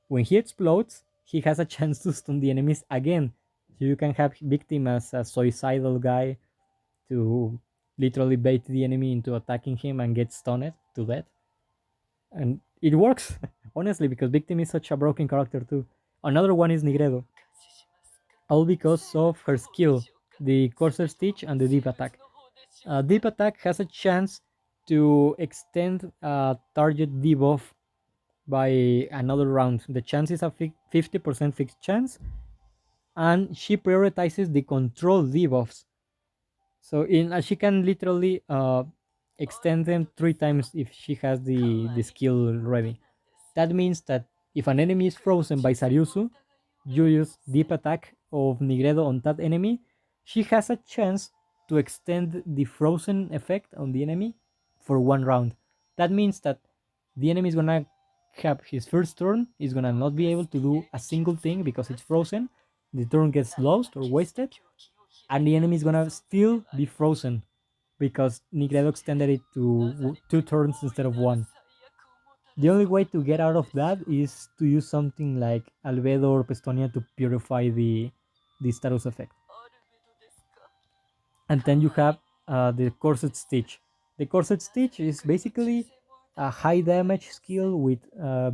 When he explodes, he has a chance to stun the enemies again. So you can have victim as a suicidal guy to literally bait the enemy into attacking him and get stunned to death. And it works, honestly, because victim is such a broken character too. Another one is Nigredo, all because of her skill, the Corsair Stitch and the Deep Attack. Deep Attack has a chance to extend a target debuff by another round. The chance is a 50% fixed chance, and she prioritizes the control debuffs. So she can literally extend them 3 times if she has the skill ready. That means that if an enemy is frozen by Zaryusu, you use Deep Attack of Nigredo on that enemy, she has a chance to extend the frozen effect on the enemy for 1 round. That means that the enemy is gonna have his first turn, is gonna not be able to do a single thing because it's frozen. The turn gets lost or wasted, and the enemy is gonna still be frozen because Nigredo extended it to 2 turns instead of one. The only way to get out of that is to use something like Albedo or Pestonia to purify the status effect. And then you have the Corset Stitch. The Corset Stitch is basically a high damage skill with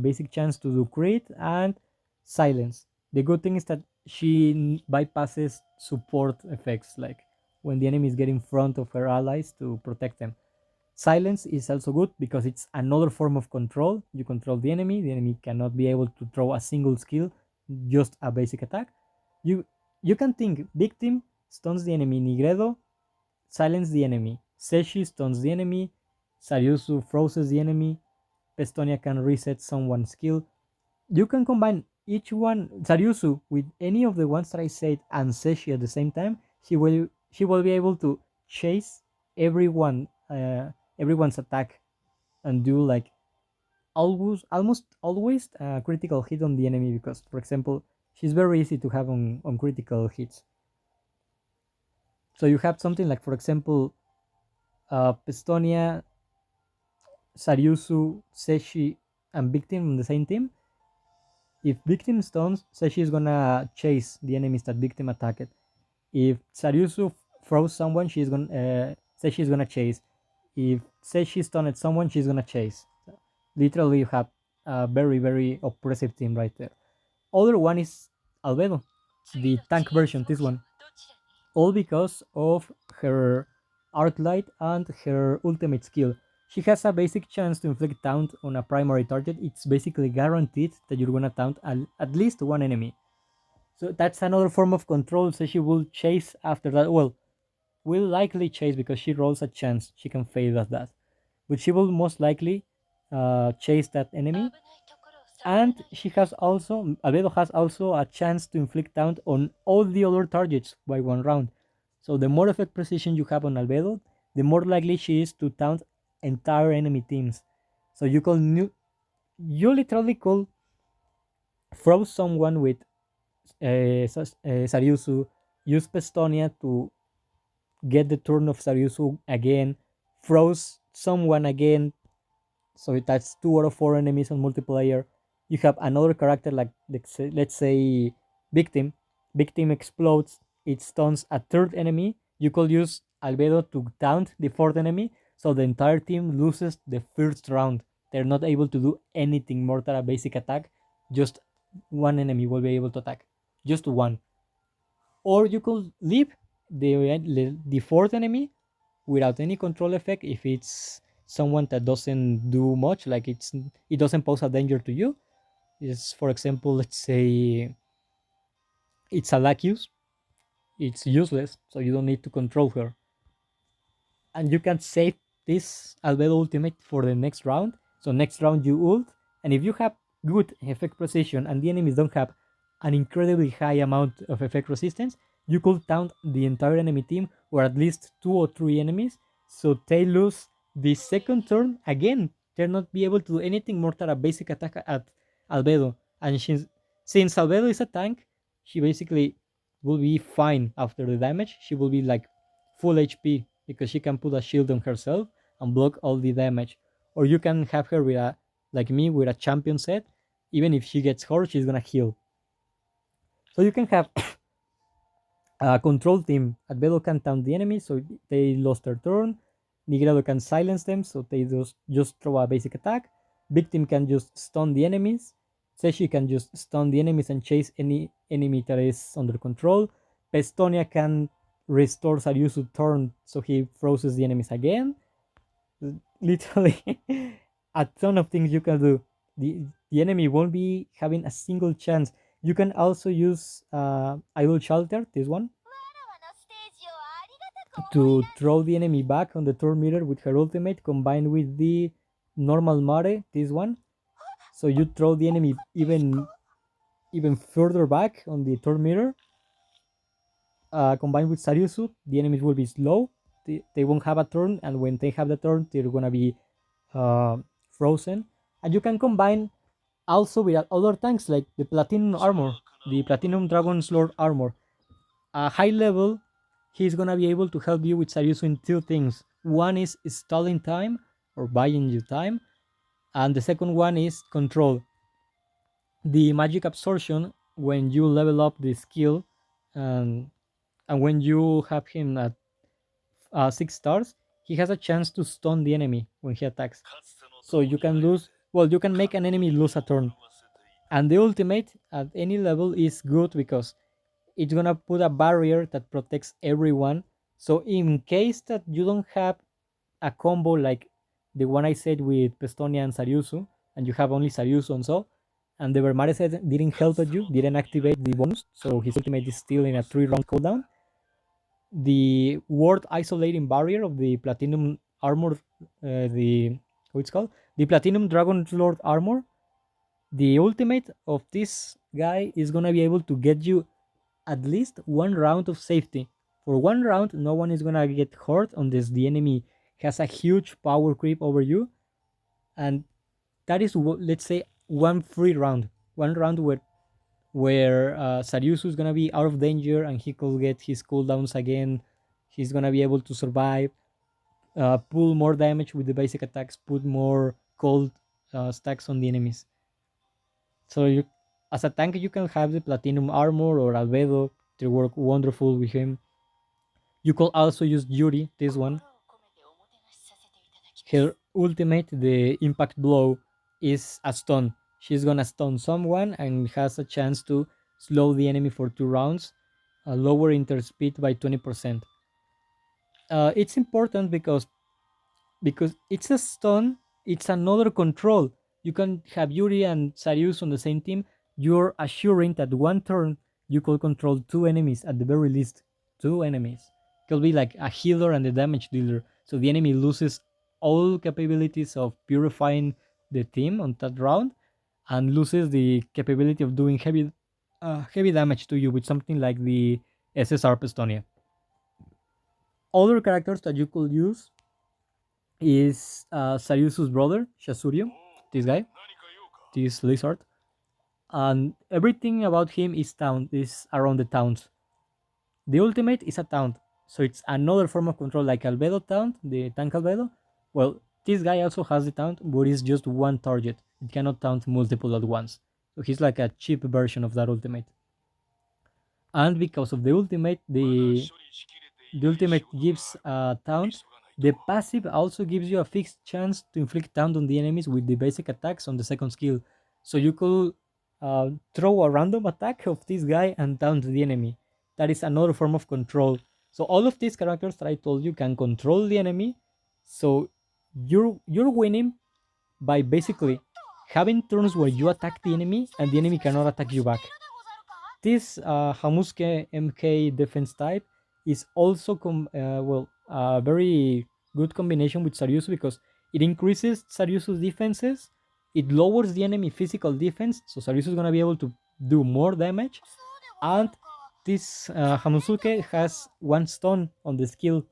basic chance to do crit and silence. The good thing is that she bypasses support effects, like when the enemy is getting in front of her allies to protect them. Silence is also good because it's another form of control. You control the enemy cannot be able to throw a single skill, just a basic attack. You you can think victim stuns the enemy, Nigredo silence the enemy, Seshi stuns the enemy, Zaryusu freezes the enemy, Pestonia can reset someone's skill. You can combine each one, Zaryusu, with any of the ones that I said and Seshi at the same time. She will be able to chase everyone's attack and do like almost always a critical hit on the enemy because, for example, she's very easy to have on critical hits. So you have something like, for example, Pestonia, Zaryusu, Seshi, and Victim on the same team. If Victim stuns, Seshi is gonna chase the enemies that Victim attacked. If Zaryusu throws someone, Seshi is gonna chase. If Seshi stunned someone, she's gonna chase. Literally, you have a very oppressive team right there. Other one is Albedo, the tank version. This one, all because of her arc light and her ultimate skill. She has a basic chance to inflict taunt on a primary target. It's basically guaranteed that you're gonna taunt at least one enemy. So that's another form of control. So she will chase after that. Well, will likely chase because she rolls a chance. She can fail at that. But she will most likely chase that enemy. And Albedo has also a chance to inflict taunt on all the other targets by 1 round. So the more effect precision you have on Albedo, the more likely she is to taunt entire enemy teams. So you literally could throw someone with Zaryusu, use Pestonia to get the turn of Zaryusu again, froze someone again, so that's 2 out of 4 enemies on multiplayer. You have another character like let's say victim. Victim explodes, it stuns a third enemy. You could use Albedo to taunt the fourth enemy, so the entire team loses the first round. They're not able to do anything more than a basic attack. Just one enemy will be able to attack, just one. Or you could leave the fourth enemy without any control effect if it's someone that doesn't do much, like it doesn't pose a danger to you. Is, for example, let's say it's a Lacus, it's useless, so you don't need to control her, and you can save this Albedo ultimate for the next round. So next round you ult, and if you have good effect precision and the enemies don't have an incredibly high amount of effect resistance, you could taunt the entire enemy team or at least 2 or 3 enemies, so they lose the second turn again. They'll not be able to do anything more than a basic attack at Albedo. And since Albedo is a tank, she basically will be fine after the damage. She will be like full HP because she can put a shield on herself and block all the damage. Or you can have her with a like me with a champion set. Even if she gets hurt, she's gonna heal. So you can have a control team. Albedo can taunt the enemy, so they lost their turn. Nigredo can silence them, so they just throw a basic attack. Victim can just stun the enemies. Seshi can just stun the enemies and chase any enemy that is under control. Pestonia can restore Zaryusu turn, so he freezes the enemies again. Literally, a ton of things you can do. The enemy won't be having a single chance. You can also use Idol Shelter, this one, to throw the enemy back on the turn meter with her ultimate combined with the normal Mare, this one. So you throw the enemy even further back on the turn meter. Combined with Zaryusu, the enemies will be slow. They won't have a turn, and when they have the turn, they're gonna be uh, frozen. And you can combine also with other tanks like the Platinum Armor, the Platinum Dragon's Lord Armor. A high level, he's gonna be able to help you with Zaryusu in two things. One is stalling time or buying you time, and the second one is control. The magic absorption when you level up the skill, and when you have him at 6 stars, he has a chance to stun the enemy when he attacks. So you can lose. Well, you can make an enemy lose a turn. And the ultimate at any level is good because it's gonna put a barrier that protects everyone. So in case that you don't have a combo like the one I said with Pestonia and Zaryusu, and you have only Zaryusu and so, and the Vermare set didn't help you, didn't activate the bonus, so his ultimate is still in a 3-round cooldown. The ward isolating barrier of the Platinum armor, the how it's called, the Platinum Dragon Lord armor, the ultimate of this guy is gonna be able to get you at least 1 round of safety. For 1 round, no one is gonna get hurt unless the enemy has a huge power creep over you, and that is let's say one free round, 1 round where Zaryusu is gonna be out of danger and he could get his cooldowns again. He's gonna be able to survive, pull more damage with the basic attacks, put more cold stacks on the enemies. So you, as a tank, you can have the Platinum Armor or Albedo to work wonderful with him. You could also use Yuri, this one. Her ultimate, the Impact Blow, is a stun. She's gonna stun someone and has a chance to slow the enemy for 2 rounds, lower inter speed by 20%. It's important because it's a stun, it's another control. You can have Yuri and Zaryusu on the same team. You're assuring that one turn you could control two enemies at the very least. Two enemies. Could be like a healer and a damage dealer. So the enemy loses all capabilities of purifying the team on that round and loses the capability of doing heavy damage to you with something like the SSR Pestonia. Other characters that you could use is Zaryusu's brother, Shasuryo, this guy, this lizard. And everything about him is around the taunt. The ultimate is a taunt, so it's another form of control like Albedo taunt, the tank Albedo. Well, this guy also has the taunt, but it's just one target. It cannot taunt multiple at once. So he's like a cheap version of that ultimate. And because of the ultimate, the ultimate gives a taunt. The passive also gives you a fixed chance to inflict taunt on the enemies with the basic attacks on the second skill. So you could throw a random attack of this guy and taunt the enemy. That is another form of control. So all of these characters that I told you can control the enemy. So you're winning by basically having turns where you attack the enemy and the enemy cannot attack you back. This Hamusuke MK defense type is also a very good combination with Zaryusu because it increases Zaryusu's defenses, it lowers the enemy physical defense, so Zaryusu is gonna be able to do more damage, and this Hamusuke has one stun on the skill,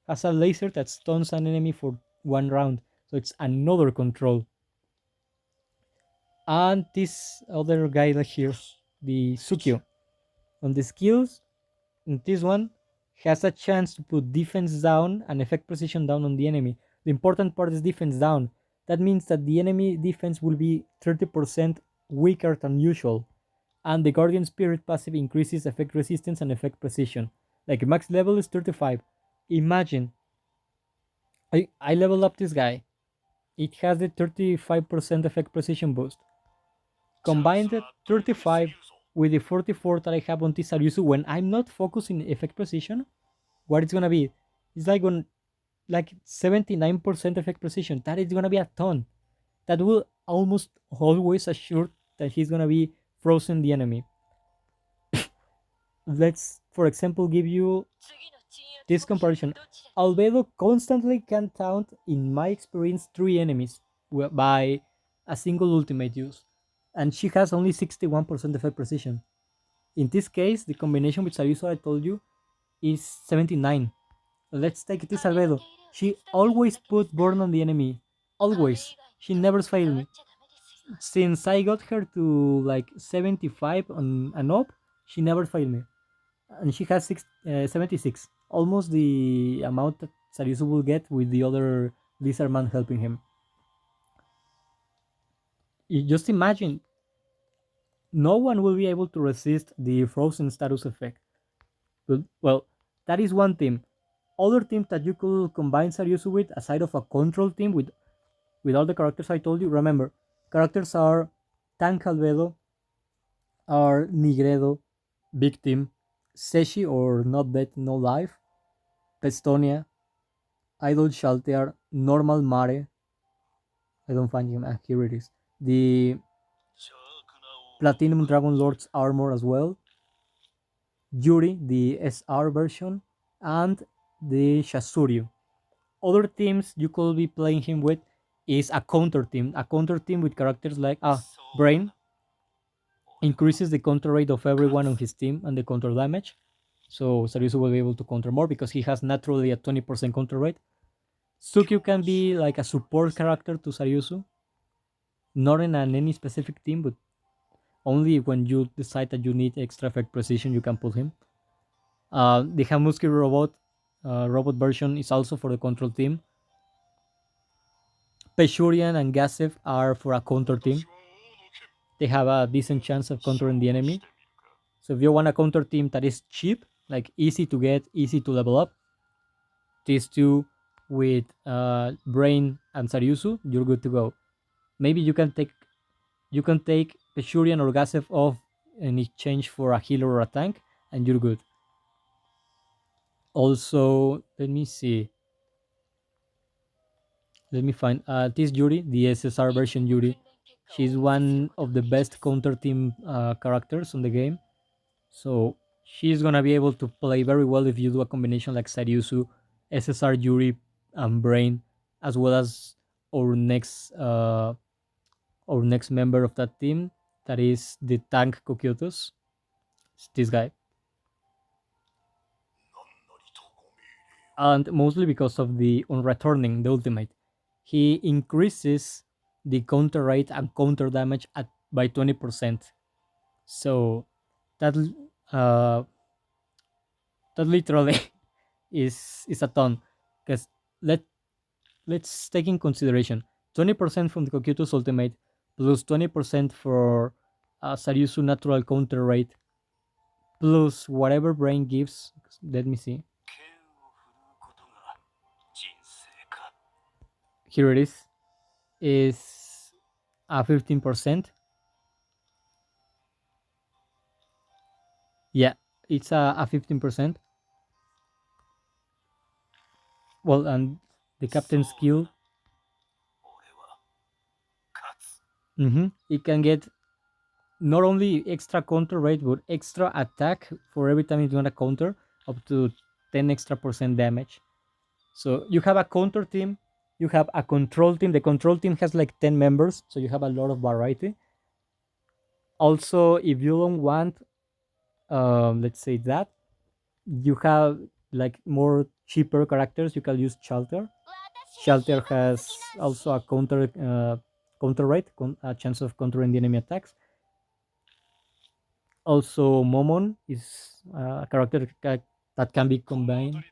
has a laser that stuns an enemy for 1 round, so it's another control. And this other guy here, the Sukyo, on the skills, this one has a chance to put defense down and effect precision down on the enemy. The important part is defense down. That means that the enemy defense will be 30% weaker than usual, and the Guardian Spirit passive increases effect resistance and effect precision. Like max level is 35. Imagine I level up this guy. It has the 35% effect precision boost. Combine the 35 with the 44 that I have on Zaryusu when I'm not focusing effect precision, what it's gonna be? It's like 79% effect precision. That is gonna be a ton. That will almost always assure that he's gonna be frozen the enemy. Let's, for example, give you this comparison. Albedo constantly can taunt, in my experience, 3 enemies by a single ultimate use, and she has only 61% effect precision. In this case, the combination with Zaryusu I told you is 79. Let's take this Albedo. She always put burn on the enemy. Always. She never failed me. Since I got her to like 75 on and up, she never failed me. And she has 76. Almost the amount that Zaryusu will get with the other lizard man helping him. You just imagine, no one will be able to resist the frozen status effect. But, well, that is one team. Other teams that you could combine Zaryusu with, aside of a control team with all the characters I told you. Remember, characters are Tank Albedo, are Nigredo, Victim, Seshi or Not Dead, No Life, Pestonia, Idol Shalter, Normal Mare. I don't find him. Ah, here it is. The Platinum Dragon Lord's armor as well. Yuri, the SR version, and the Shasuryu. Other teams you could be playing him with is a counter team. A counter team with characters like Brain increases the counter rate of everyone on his team and the counter damage. So Zaryusu will be able to counter more because he has naturally a 20% counter rate. Sukyu can be like a support character to Zaryusu, not in any specific team, but only when you decide that you need extra effect precision, you can put him. The Hamuski robot version is also for the control team. Peshurian and Gasev are for a counter team. They have a decent chance of countering the enemy. So if you want a counter team that is cheap, like easy to get, easy to level up, these two with Brain and Zaryusu, you're good to go. Maybe you can take Peshurian or Gasev off in exchange for a healer or a tank, and you're good. Also, let me see. Let me find this Yuri, the SSR version Yuri. She's one of the best counter team characters on the game. So she's gonna be able to play very well if you do a combination like Zaryusu, SSR Yuri, and Brain, as well as our next uh, our next member of that team, that is the tank Kokyotos. It's this guy, and mostly because of the on returning the ultimate, he increases the counter rate and counter damage by 20%. So that uh, that literally is a ton, because let let's take in consideration 20% from the Kokyuto's ultimate plus 20% for Zaryusu natural counter rate plus whatever Brain gives. Let me see. Here it is a 15%. Yeah, it's a 15%. Well, and the captain's skill, it can get not only extra counter rate but extra attack for every time it's gonna counter, up to 10 extra percent damage. So you have a counter team, you have a control team. The control team has like 10 members, so you have a lot of variety. Also, if you don't want, let's say that, you have like more cheaper characters, you can use Shelter. Shelter has also a counter rate, a chance of countering the enemy attacks. Also, Momon is a character that can be combined.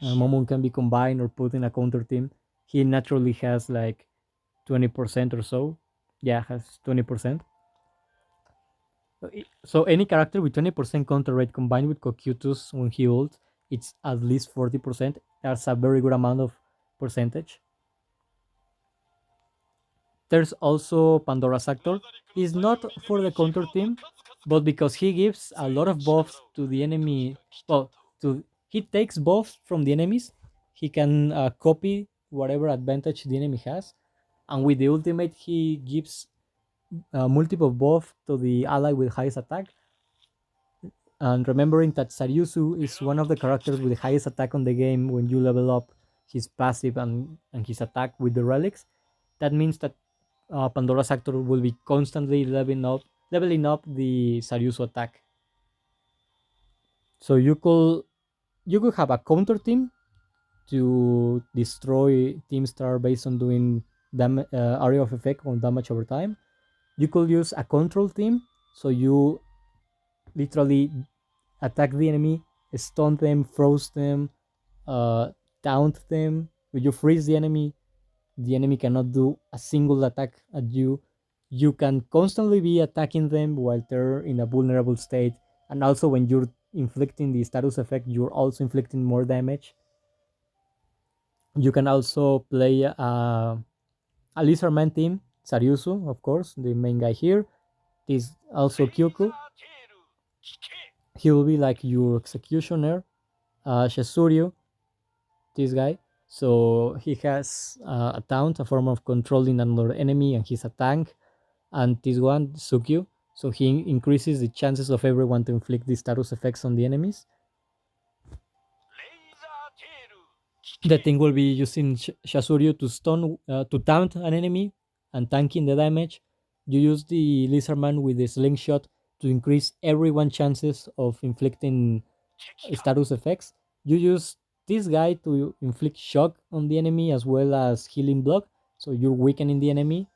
Momon can be combined or put in a counter team. He naturally has like 20% or so. Yeah, has 20%. So any character with 20% counter rate combined with Cocutus when he ults, it's at least 40%. That's a very good amount of percentage. There's also Pandora's Actor. He's not for the counter team, but because he gives a lot of buffs to the enemy, well, to he takes buffs from the enemies. He can copy whatever advantage the enemy has, and with the ultimate, he gives multiple buff to the ally with highest attack. And remembering that Zaryusu is one of the characters with the highest attack on the game when you level up his passive and his attack with the relics, that means that Pandora's Actor will be constantly leveling up the Zaryusu attack. So you could have a counter team to destroy Team Star based on doing area of effect on damage over time. You could use a control team, so you literally attack the enemy, stun them, froze them, uh, taunt them. When you freeze the enemy cannot do a single attack at you. You can constantly be attacking them while they're in a vulnerable state, and also when you're inflicting the status effect, you're also inflicting more damage. You can also play a Lizardman team, Zaryusu, of course, the main guy here. This also Kyoku. He will be like your executioner. Shasuryu, this guy. So he has a taunt, a form of controlling another enemy, and he's a tank. And this one, Sukyu. So he increases the chances of everyone to inflict the status effects on the enemies. The thing will be using Shasuryu to stun, to taunt an enemy and tanking the damage. You use the Lizardman with the slingshot to increase everyone's chances of inflicting status effects. You use this guy to inflict shock on the enemy as well as healing block, so you're weakening the enemy.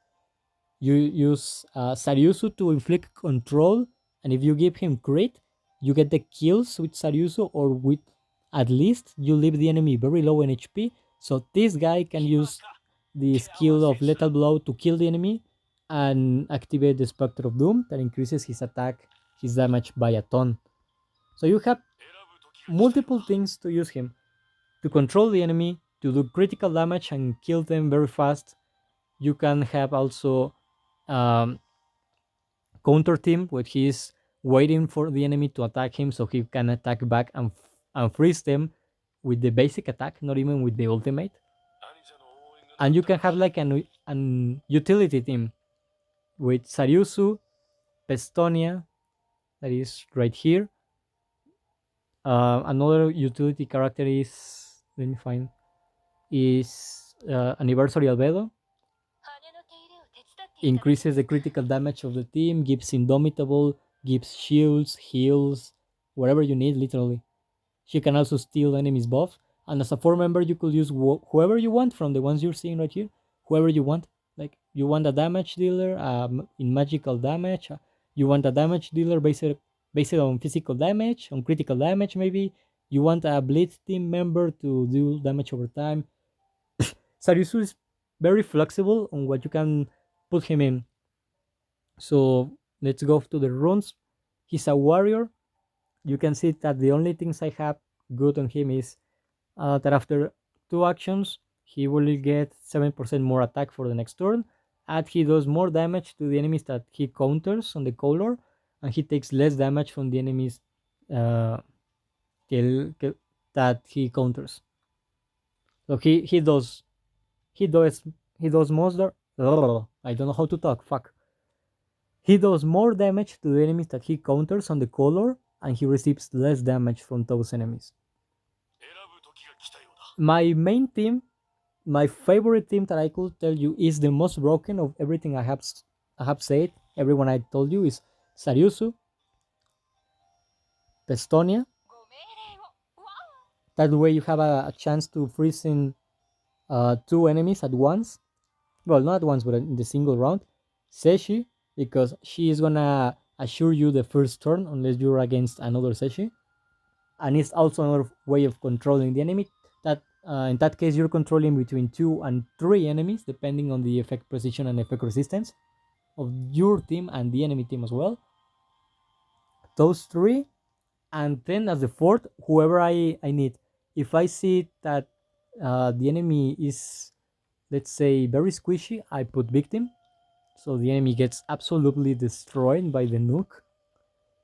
You use Zaryusu to inflict control, and if you give him crit, you get the kills with Zaryusu, or with at least you leave the enemy very low in HP. So this guy can use the skill of Lethal Blow to kill the enemy and activate the Spectre of Doom that increases his attack, his damage by a ton. So you have multiple things to use him: to control the enemy, to do critical damage and kill them very fast. You can have also um, counter team where he is waiting for the enemy to attack him so he can attack back and freeze them with the basic attack, not even with the ultimate. And you can have like an utility team with Zaryusu, Pestonia, that is right here. Another utility character is, let me find, is Anniversary Albedo. Increases the critical damage of the team, gives Indomitable, gives shields, heals, whatever you need, literally. She can also steal enemies' buffs. And as a 4 member, you could use whoever you want from the ones you're seeing right here. Whoever you want. Like, you want a damage dealer in magical damage. You want a damage dealer based on physical damage, on critical damage, maybe. You want a Blitz team member to do damage over time. Zaryusu is very flexible on what you can put him in. So let's go to the runes. He's a warrior. You can see that the only things I have good on him is that after 2 actions, he will get 7% more attack for the next turn. And he does more damage to the enemies that he counters on the color, and he takes less damage from the enemies uh, that he counters. So he does he does most. I don't know how to talk. Fuck. He does more damage to the enemies that he counters on the color, and he receives less damage from those enemies. My main team, my favorite team that I could tell you is the most broken of everything I have said. Everyone I told you is Zaryusu, Pestonia. That way you have a chance to freeze in 2 enemies at once. Well, not at once, but in the single round. Seshi, because she is gonna assure you the first turn unless you're against another Seshi. And it's also another way of controlling the enemy that In that case, you're controlling between 2 and 3 enemies, depending on the effect precision and effect resistance of your team and the enemy team as well. Those three, and then as the fourth, whoever I need. If I see that the enemy is, let's say, very squishy, I put victim, so the enemy gets absolutely destroyed by the nuke.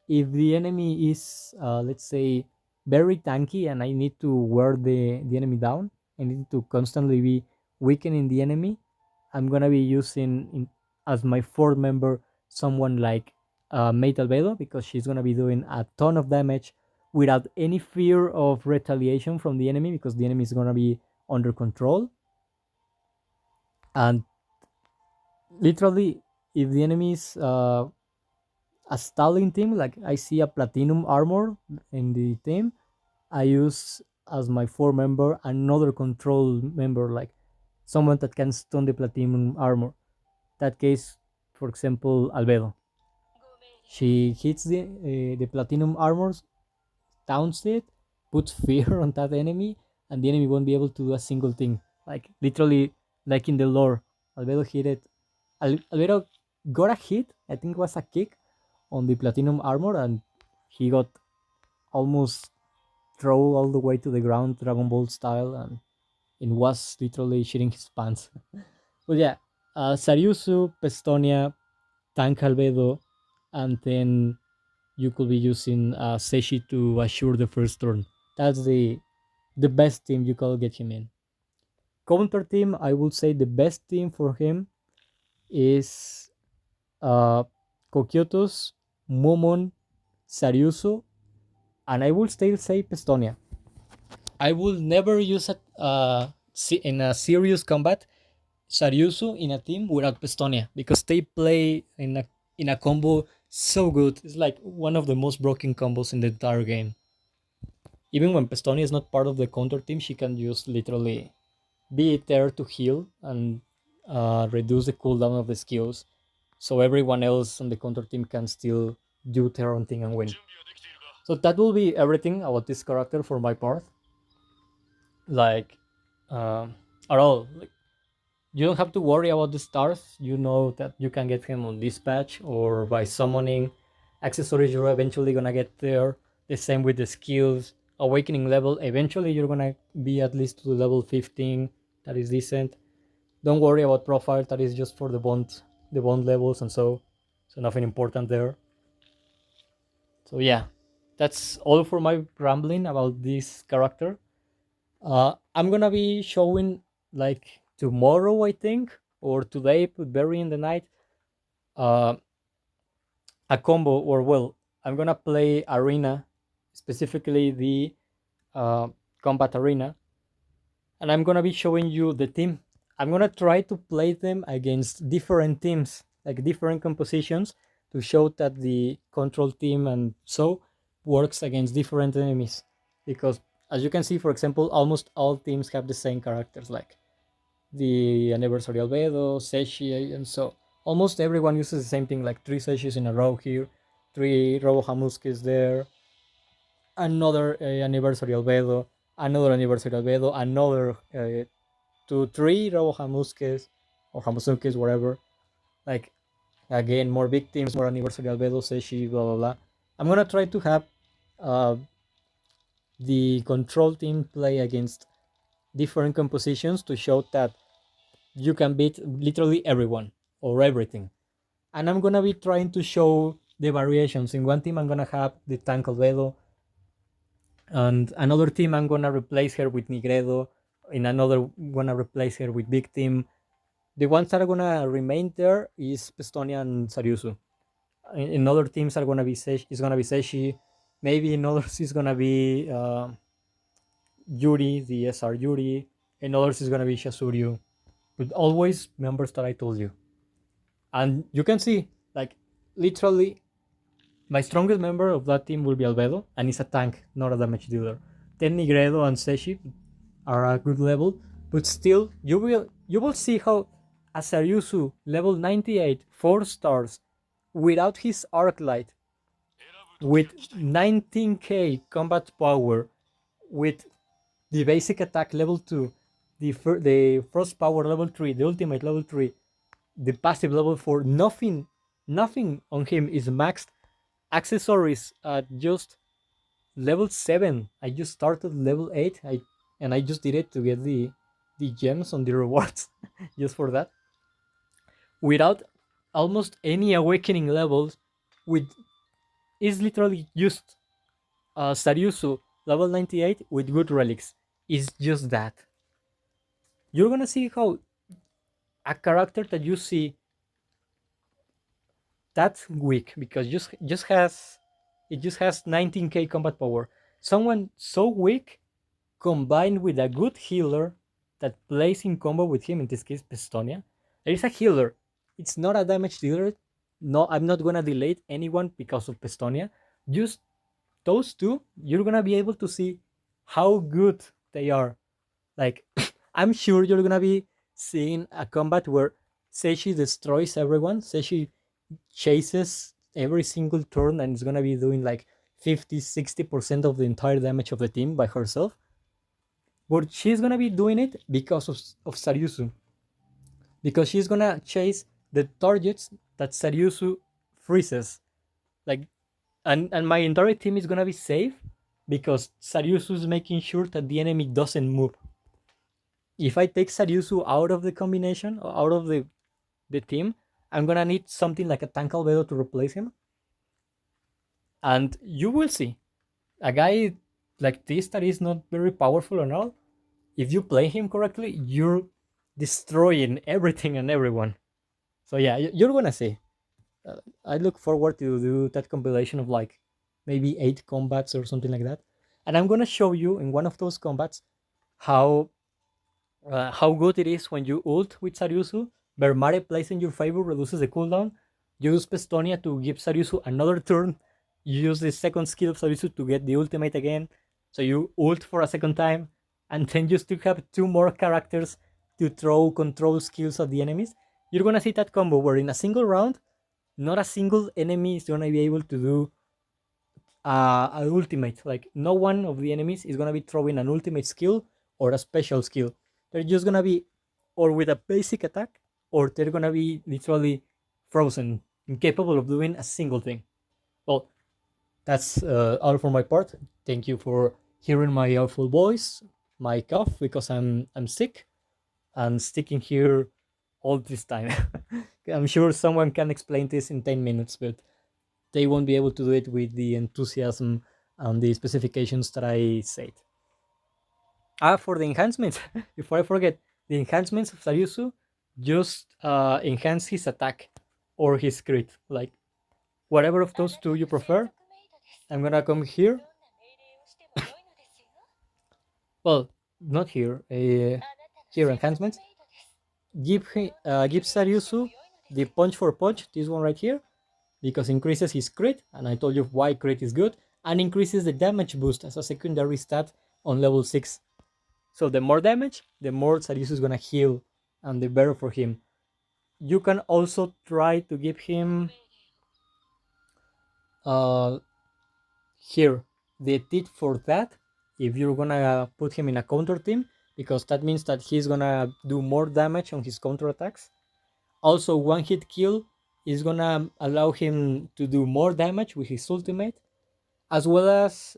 If the enemy is, let's say, very tanky and I need to wear the enemy down, I need to constantly be weakening the enemy, I'm gonna be using as my fourth member someone like Mate Albedo, because she's gonna be doing a ton of damage without any fear of retaliation from the enemy, because the enemy is gonna be under control. And literally, if the enemy is a stalling team, like I see a platinum armor in the team, I use as my four member another control member, like someone that can stun the platinum armor. That case, for example, Albedo. She hits the platinum armors, downs it, puts fear on that enemy, and the enemy won't be able to do a single thing. Like literally, like in the lore, Albedo hit it. Albedo got a hit. I think it was a kick on the platinum armor, and he got almost thrown all the way to the ground, Dragon Ball style, and it was literally shitting his pants. But yeah, Zaryusu, Pestonia, Tank Albedo, and then you could be using Seshi to assure the first turn. That's the best team you could get him in. Counter team, I would say the best team for him is uh, Kokyotos, Momon, Zaryusu, and I will still say Pestonia. I will never use it in a serious combat Zaryusu in a team without Pestonia, because they play in a combo so good. It's like one of the most broken combos in the entire game. Even when Pestonia is not part of the counter team, she can just literally be there to heal and reduce the cooldown of the skills, so everyone else on the counter team can still do their own thing and win. So that will be everything about this character for my part. Like, at all. Like, you don't have to worry about the stars. You know that you can get him on dispatch or by summoning. Accessories, you're eventually gonna get there. The same with the skills. Awakening level, eventually you're gonna be at least to level 15. That is decent. Don't worry about profile. That is just for the bond levels, and so nothing important there. So yeah, that's all for my rambling about this character. I'm gonna be showing like tomorrow, I think, or today, but very in the night, uh, a combo, or well, I'm gonna play arena, specifically the uh, combat arena, and I'm gonna be showing you the team. I'm gonna try to play them against different teams, like different compositions, to show that the control team and so works against different enemies. Because as you can see, for example, almost all teams have the same characters, like the anniversary albedo, Seshi, and so almost everyone uses the same thing, like 3 Seshis in a row here, 3 Robo Hamuskis there, another anniversary albedo, another anniversary albedo, another 3 Robo Hamuskes or Hamusukes, whatever. Like, again, more victims, more anniversary albedo, Seshi, blah blah blah. I'm gonna try to have uh, the control team play against different compositions to show that you can beat literally everyone or everything. And I'm gonna be trying to show the variations. In one team, I'm gonna have the tank Albedo, and another team, I'm gonna replace her with Nigredo. In another, I'm gonna replace her with Victim. The ones that are gonna remain there is Pestonia and Zaryusu. In other teams are gonna be is gonna be Seshi. Maybe in others is gonna be Yuri, the SR Yuri. In others is gonna be Shasuryu. But always members that I told you. And you can see, like, literally, my strongest member of that team will be Albedo, and he's a tank, not a damage dealer. Then Nigredo and Seshi are a good level, but still, you will see how Asaryusu, level 98, 4 stars, without his arc light, with 19k combat power, with the basic attack level 2, the frost power level 3, the ultimate level 3, the passive level 4, nothing on him is maxed. Accessories at just level 7. I just started level 8. I just did it to get the gems on the rewards just for that. Without almost any awakening levels, with is literally just Zaryusu level 98 with good relics. Is just that. You're gonna see how a character that you see that's weak because just has 19k combat power. Someone so weak combined with a good healer that plays in combo with him, in this case Pestonia. There is a healer. It's not a damage dealer. No, I'm not gonna delete anyone because of Pestonia. Just those two, you're gonna be able to see how good they are. Like, I'm sure you're gonna be seeing a combat where Seishi destroys everyone. Seishi chases every single turn and is gonna be doing like 50-60% of the entire damage of the team by herself. But she's gonna be doing it because of Zaryusu. Because she's gonna chase the targets that Zaryusu freezes. Like, and my entire team is gonna be safe because Zaryusu is making sure that the enemy doesn't move. If I take Zaryusu out of the combination, out of the team, I'm gonna need something like a tank albedo to replace him. And you will see a guy like this that is not very powerful and all. If you play him correctly, you're destroying everything and everyone. So yeah, you're gonna see. I look forward to do that compilation of like maybe 8 combats or something like that, and I'm gonna show you in one of those combats how how good it is when you ult with Zaryusu. Vermare plays in your favor, reduces the cooldown. You use Pestonia to give Zaryusu another turn. You use the second skill of Zaryusu to get the ultimate again. So you ult for a second time, and then you still have 2 more characters to throw control skills at the enemies. You're gonna see that combo where in a single round, not a single enemy is gonna be able to do an ultimate. Like no one of the enemies is gonna be throwing an ultimate skill or a special skill. They're just gonna be or with a basic attack, or they're gonna be literally frozen, incapable of doing a single thing. Well, that's all for my part. Thank you for hearing my awful voice, my cough because I'm sick and sticking here all this time. I'm sure someone can explain this in 10 minutes, but they won't be able to do it with the enthusiasm and the specifications that I said. For the enhancements, before I forget, the enhancements of Zaryusu just enhance his attack or his crit. Like, whatever of those two you prefer. I'm gonna come here. Well, not here. Here, enhancements. Give Zaryusu the punch for punch, this one right here, because increases his crit, and I told you why crit is good, and increases the damage boost as a secondary stat on level 6. So the more damage, the more Zaryusu is gonna heal, and the better for him. You can also try to give him uh, here the tit for that if you're gonna put him in a counter team, because that means that he's gonna do more damage on his counter attacks. Also, one hit kill is gonna allow him to do more damage with his ultimate, as well as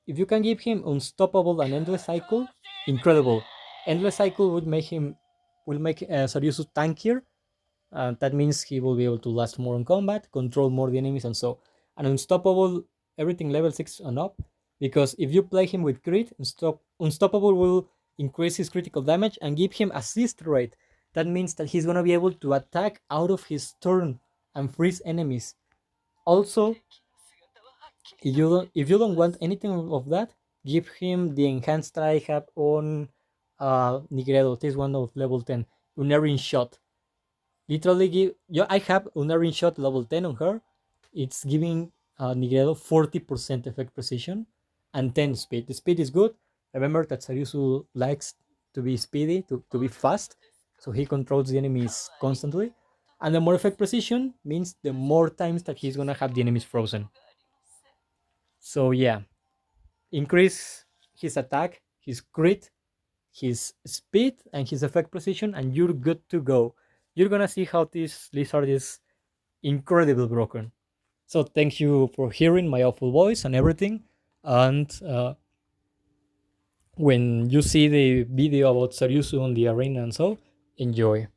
if you can give him unstoppable and endless cycle, incredible. Endless cycle would make him will make Zaryusu tankier. That means he will be able to last more in combat, control more the enemies, and so. And unstoppable, everything level 6 and up, because if you play him with crit, unstoppable will increase his critical damage and give him assist rate. That means that he's gonna be able to attack out of his turn and freeze enemies. Also, if you don't want anything of that, give him the enhanced that I have on Nigredo. This one of level 10, Unerring Shot. Literally give I have Unerring Shot level 10 on her. It's giving Nigredo 40% effect precision and 10 speed. The speed is good. Remember that Zaryusu likes to be speedy, to be fast, so he controls the enemies constantly. And the more effect precision means the more times that he's gonna have the enemies frozen. So yeah, increase his attack, his crit, his speed, and his effect precision, and you're good to go. You're gonna see how this lizard is incredibly broken. So thank you for hearing my awful voice and everything. And when you see the video about Zaryusu on the arena and so, enjoy.